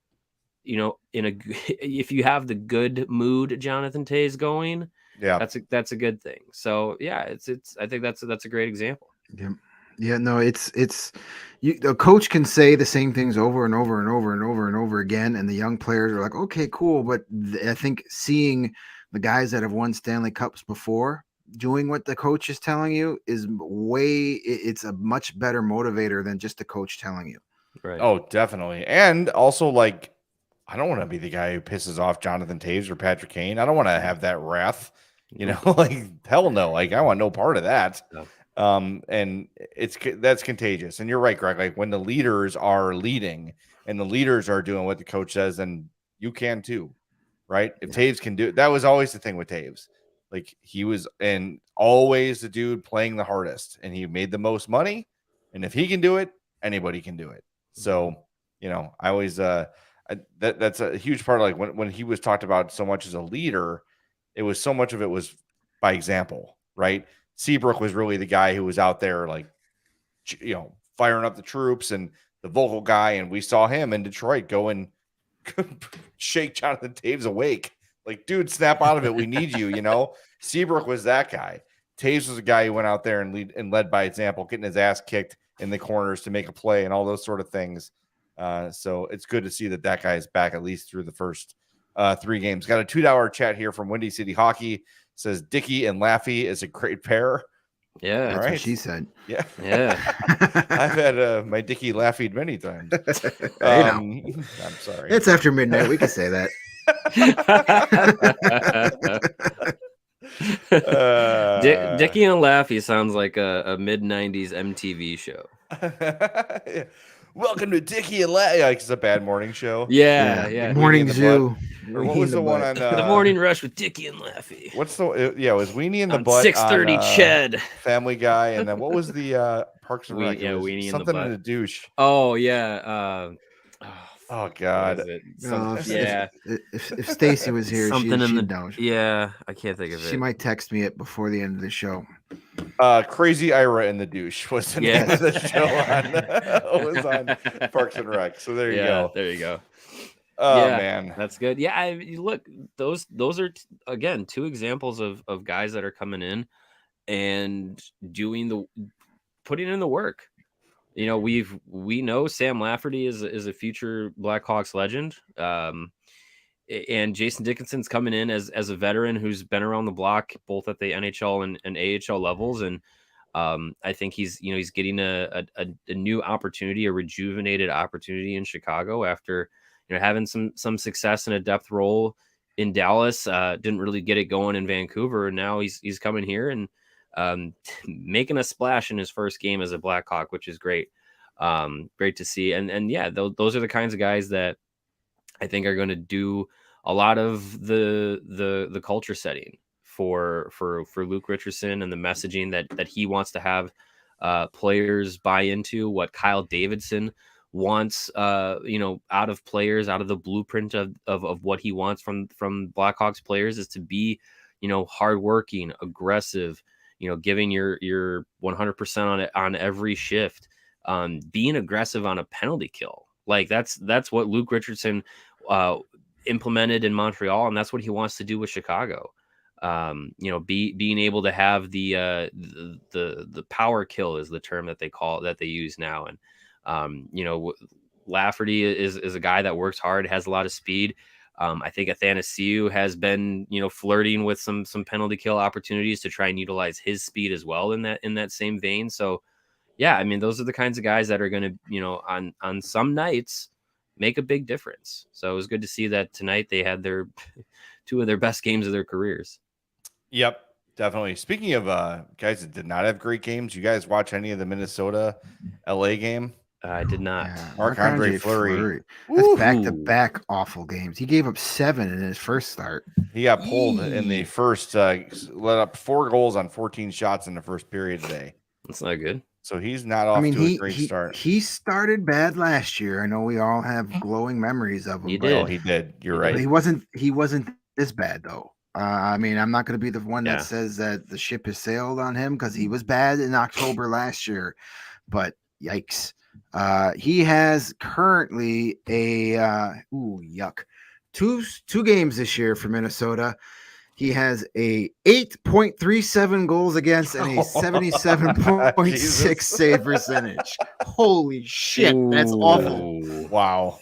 if you have the good mood Jonathan Tays going, that's a good thing. So yeah, I think that's a great example. Yeah, no, it's a coach can say the same things over and over and over and over and over again, and the young players are like, okay, cool. But I think seeing the guys that have won Stanley Cups before doing what the coach is telling you it's a much better motivator than just the coach telling you. Right. Oh, definitely. And also, like, I don't want to be the guy who pisses off Jonathan Taves or Patrick Kane. I don't want to have that wrath, like, hell no. Like, I want no part of that. No. And that's contagious. And you're right, Greg. Like, when the leaders are leading and the leaders are doing what the coach says, then you can too, right? If Taves can do it, that was always the thing with Taves. Like, he was and always the dude playing the hardest, and he made the most money. And if he can do it, anybody can do it. So, I always that's a huge part of, like, when he was talked about so much as a leader, it was so much of it was by example, right? Seabrook was really the guy who was out there, like, firing up the troops and the vocal guy. And we saw him in Detroit go and shake Jonathan Taves awake. Like, dude, snap out of it. We need you, Seabrook was that guy. Taves was a guy who went out there and led by example, getting his ass kicked in the corners to make a play and all those sort of things. So it's good to see that guy is back, at least through the first 3 games. Got a $2 chat here from Windy City Hockey. Says Dickey and Laffy is a great pair. Yeah, that's what she said. Yeah. I've had my Dickey Laffied many times. I'm sorry. It's after midnight. We can say that. Dickey and Laffy sounds like a mid-90s MTV show. Yeah. Welcome to Dickey and Laffy. Like, it's a bad morning show. Yeah. Morning Zoo. Or what was the one on The Morning Rush with Dickey and Laffy? What's it was Weenie in the on Butt 6:30 Ched. Family Guy, and then what was the Parks and Rec? Weenie in the Butt. Something in a douche. Oh yeah. Oh God. If Stacy was here, she'd know. Yeah, I can't think of it. She might text me it before the end of the show. Crazy Ira in the Douche was the name of the show was on Parks and Rec. So there you go. There you go. Oh man, that's good. Yeah, look, those are again 2 examples of guys that are coming in and putting in the work. We know Sam Lafferty is a future Blackhawks legend. And Jason Dickinson's coming in as a veteran who's been around the block both at the NHL and AHL levels. And I think he's getting a new opportunity, a rejuvenated opportunity in Chicago after having some success in a depth role in Dallas. Didn't really get it going in Vancouver, and now he's coming here and making a splash in his first game as a Blackhawk, which is great. Great to see. And yeah, those are the kinds of guys that I think are going to do a lot of the culture setting for Luke Richardson and the messaging that he wants to have players buy into, what Kyle Davidson wants out of players, out of the blueprint of what he wants from Blackhawks players is to be hardworking, aggressive, giving your 100% on it on every shift, being aggressive on a penalty kill. Like that's what Luke Richardson implemented in Montreal, and that's what he wants to do with Chicago. Being able to have the power kill is the term that they use now, and Lafferty is a guy that works hard, has a lot of speed. I think Athanasiou has been, flirting with some penalty kill opportunities to try and utilize his speed as well in that same vein. So, yeah, I mean, those are the kinds of guys that are going to, on some nights make a big difference. So it was good to see that tonight they had their two of their best games of their careers. Yep, definitely. Speaking of guys that did not have great games, you guys watch any of the Minnesota LA game? I did not. Yeah, Marc-Andre Fleury. That's back-to-back awful games. He gave up 7 in his first start. He got pulled in the first, let up 4 goals on 14 shots in the first period today. That's not good. So he's not off to a great start. He started bad last year. I know we all have glowing memories of him. He did. Oh, he did. You're right. But he wasn't this bad though. I mean, I'm not going to be the one that says that the ship has sailed on him because he was bad in October last year. But yikes. He has currently two games this year for Minnesota. He has a 8.37 goals against and a 77.6 save percentage. Holy shit, that's awful. Wow.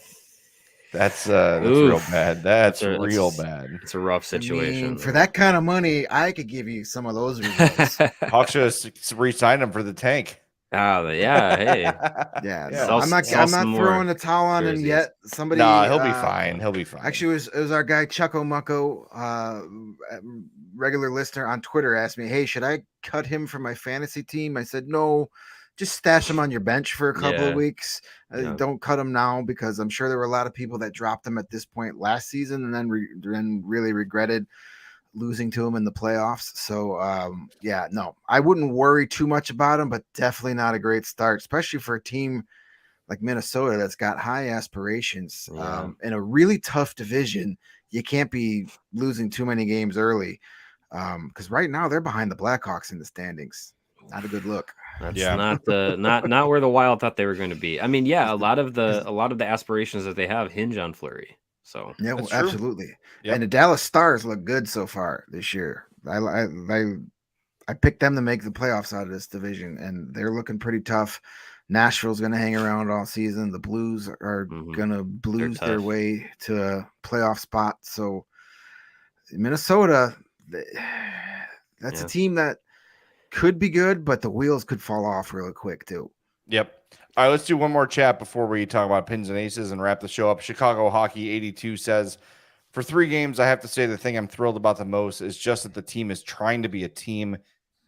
That's real bad. That's real bad. It's a rough situation. I mean, for that kind of money, I could give you some of those results. Hawks should re-sign him for the tank. Oh, yeah. Hey. Yeah. I'm not throwing the towel on him yet. Somebody. No, he'll be fine. He'll be fine. Actually, it was our guy Chucko Mucko, regular listener on Twitter, asked me, "Hey, should I cut him from my fantasy team?" I said, "No, just stash him on your bench for a couple of weeks. Don't cut him now because I'm sure there were a lot of people that dropped him at this point last season and then really regretted losing to him in the playoffs." So no, I wouldn't worry too much about him, but definitely not a great start, especially for a team like Minnesota that's got high aspirations in a really tough division. You can't be losing too many games early because right now they're behind the Blackhawks in the standings. Not a good look. That's not where the Wild thought they were going to be. I mean, a lot of the aspirations that they have hinge on Fleury. So yeah, well, absolutely. Yep. And the Dallas Stars look good so far this year. I picked them to make the playoffs out of this division, and they're looking pretty tough. Nashville's going to hang around all season. The Blues are going to blues their way to a playoff spot. So Minnesota, that's a team that could be good, but the wheels could fall off really quick too. Yep. All right, let's do one more chat before we talk about pins and aces and wrap the show up. Chicago Hockey 82 says, for 3 games, I have to say the thing I'm thrilled about the most is just that the team is trying to be a team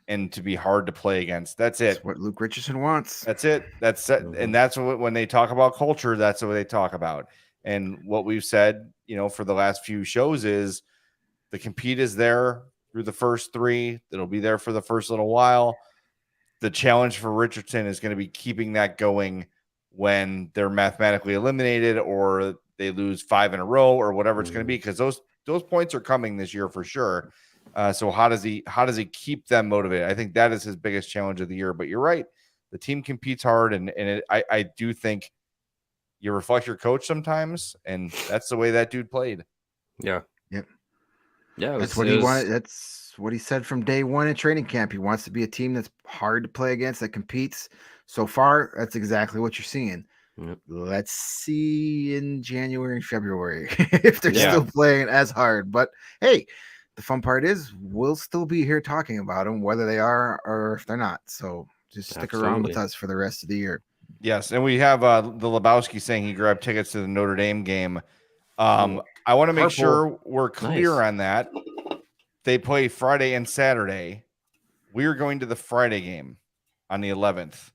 and to be hard to play against. That's it. That's what Luke Richardson wants. That's it. That's it. And that's what, when they talk about culture, that's what they talk about. And what we've said, for the last few shows is the compete is there through the first 3. It'll be there for the first little while. The challenge for Richardson is going to be keeping that going when they're mathematically eliminated or they lose 5 in a row or whatever it's going to be, because those points are coming this year for sure. So how does he keep them motivated? I think that is his biggest challenge of the year. But you're right, the team competes hard, and I do think you reflect your coach sometimes, and that's the way that dude played. Yeah. Yep. Yeah, that's what he wanted. That's what he said from day one in training camp. He wants to be a team that's hard to play against, that competes. So far, that's exactly what you're seeing. Yep. Let's see in January and February if they're still playing as hard. But hey, the fun part is we'll still be here talking about them, whether they are or if they're not. So just stick around with us for the rest of the year. Yes, and we have the Lebowski saying he grabbed tickets to the Notre Dame game. I want to make sure we're clear on that. They play Friday and Saturday. We are going to the Friday game on the 11th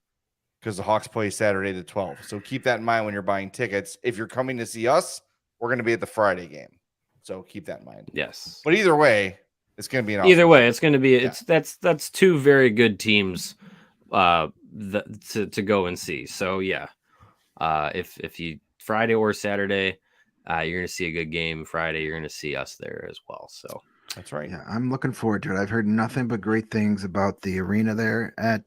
because the Hawks play Saturday the 12th. So keep that in mind when you're buying tickets. If you're coming to see us, we're going to be at the Friday game. So keep that in mind. Yes. But either way, it's going to be an either way. It's going to be that's 2 very good teams to go and see. So if you Friday or Saturday, you're going to see a good game. Friday, you're going to see us there as well. So that's right. Yeah, I'm looking forward to it. I've heard nothing but great things about the arena there at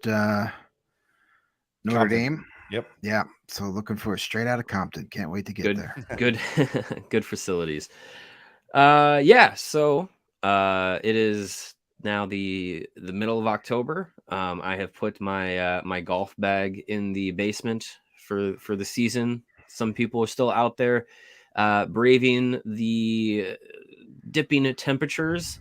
Notre Dame. Yep. Yeah. So looking for straight out of Compton. Can't wait to get there. Good facilities. So it is now the middle of October. I have put my my golf bag in the basement for the season Some people are still out there braving the dipping temperatures.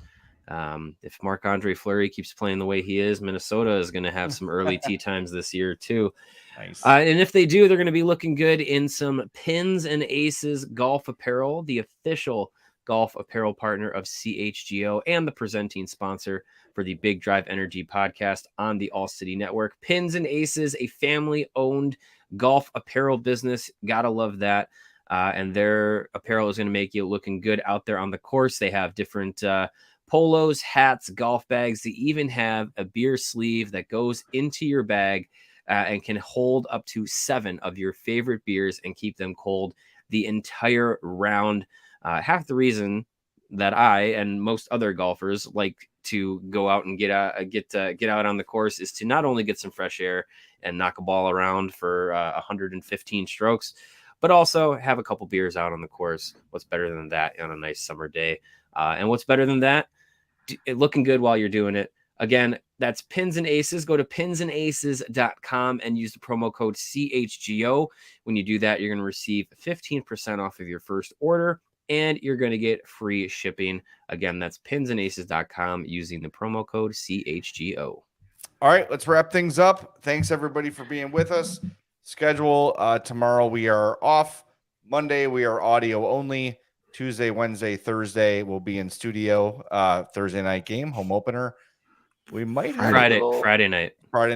If Marc-Andre Fleury keeps playing the way he is, Minnesota is going to have some early tee times this year too. Nice. And if they do, they're going to be looking good in some Pins and Aces golf apparel, the official golf apparel partner of CHGO and the presenting sponsor for the Big Drive Energy podcast on the All City Network. Pins and Aces, a family-owned golf apparel business. Gotta love that. And their apparel is going to make you looking good out there on the course. They have different polos, hats, golf bags. They even have a beer sleeve that goes into your bag and can hold up to 7 of your favorite beers and keep them cold the entire round. Half the reason that I and most other golfers like to go out and get out on the course is to not only get some fresh air and knock a ball around for 115 strokes, but also have a couple beers out on the course. What's better than that on a nice summer day? And what's better than that? Looking good while you're doing it. Again, that's Pins and Aces. Go to pinsandaces.com and use the promo code CHGO. When you do that, you're going to receive 15% off of your first order, and you're going to get free shipping. Again, that's pinsandaces.com using the promo code CHGO. All right, let's wrap things up. Thanks, everybody, for being with us. Schedule tomorrow, we are off. Monday, we are audio only. Tuesday, Wednesday, Thursday, we'll be in studio. Thursday night game, home opener. We might have Friday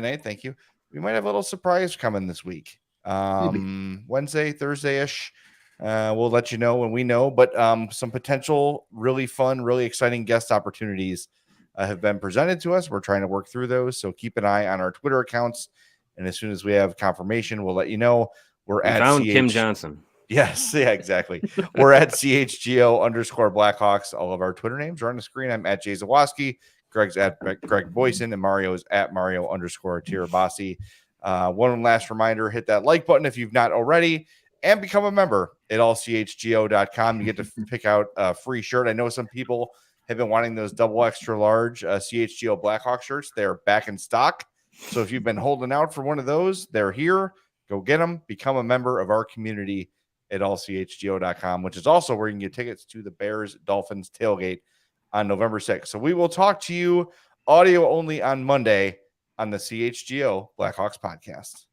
night. Thank you. We might have a little surprise coming this week. Wednesday, Thursday-ish. We'll let you know when we know. But some potential really fun, really exciting guest opportunities have been presented to us. We're trying to work through those. So keep an eye on our Twitter accounts. And as soon as we have confirmation, we'll let you know. We found Kim Johnson. Yes, yeah, exactly. We're at CHGO_Blackhawks. All of our Twitter names are on the screen. I'm at Jay Zawaski. Greg's at Greg Boysen, and Mario is at Mario_Tirabassi. One last reminder, hit that like button if you've not already, and become a member at allchgo.com. You get to pick out a free shirt. I know some people have been wanting those double extra large CHGO Blackhawks shirts. They're back in stock. So if you've been holding out for one of those, they're here. Go get them. Become a member of our community at allchgo.com, which is also where you can get tickets to the Bears-Dolphins tailgate on November 6th. So we will talk to you audio only on Monday on the CHGO Blackhawks podcast.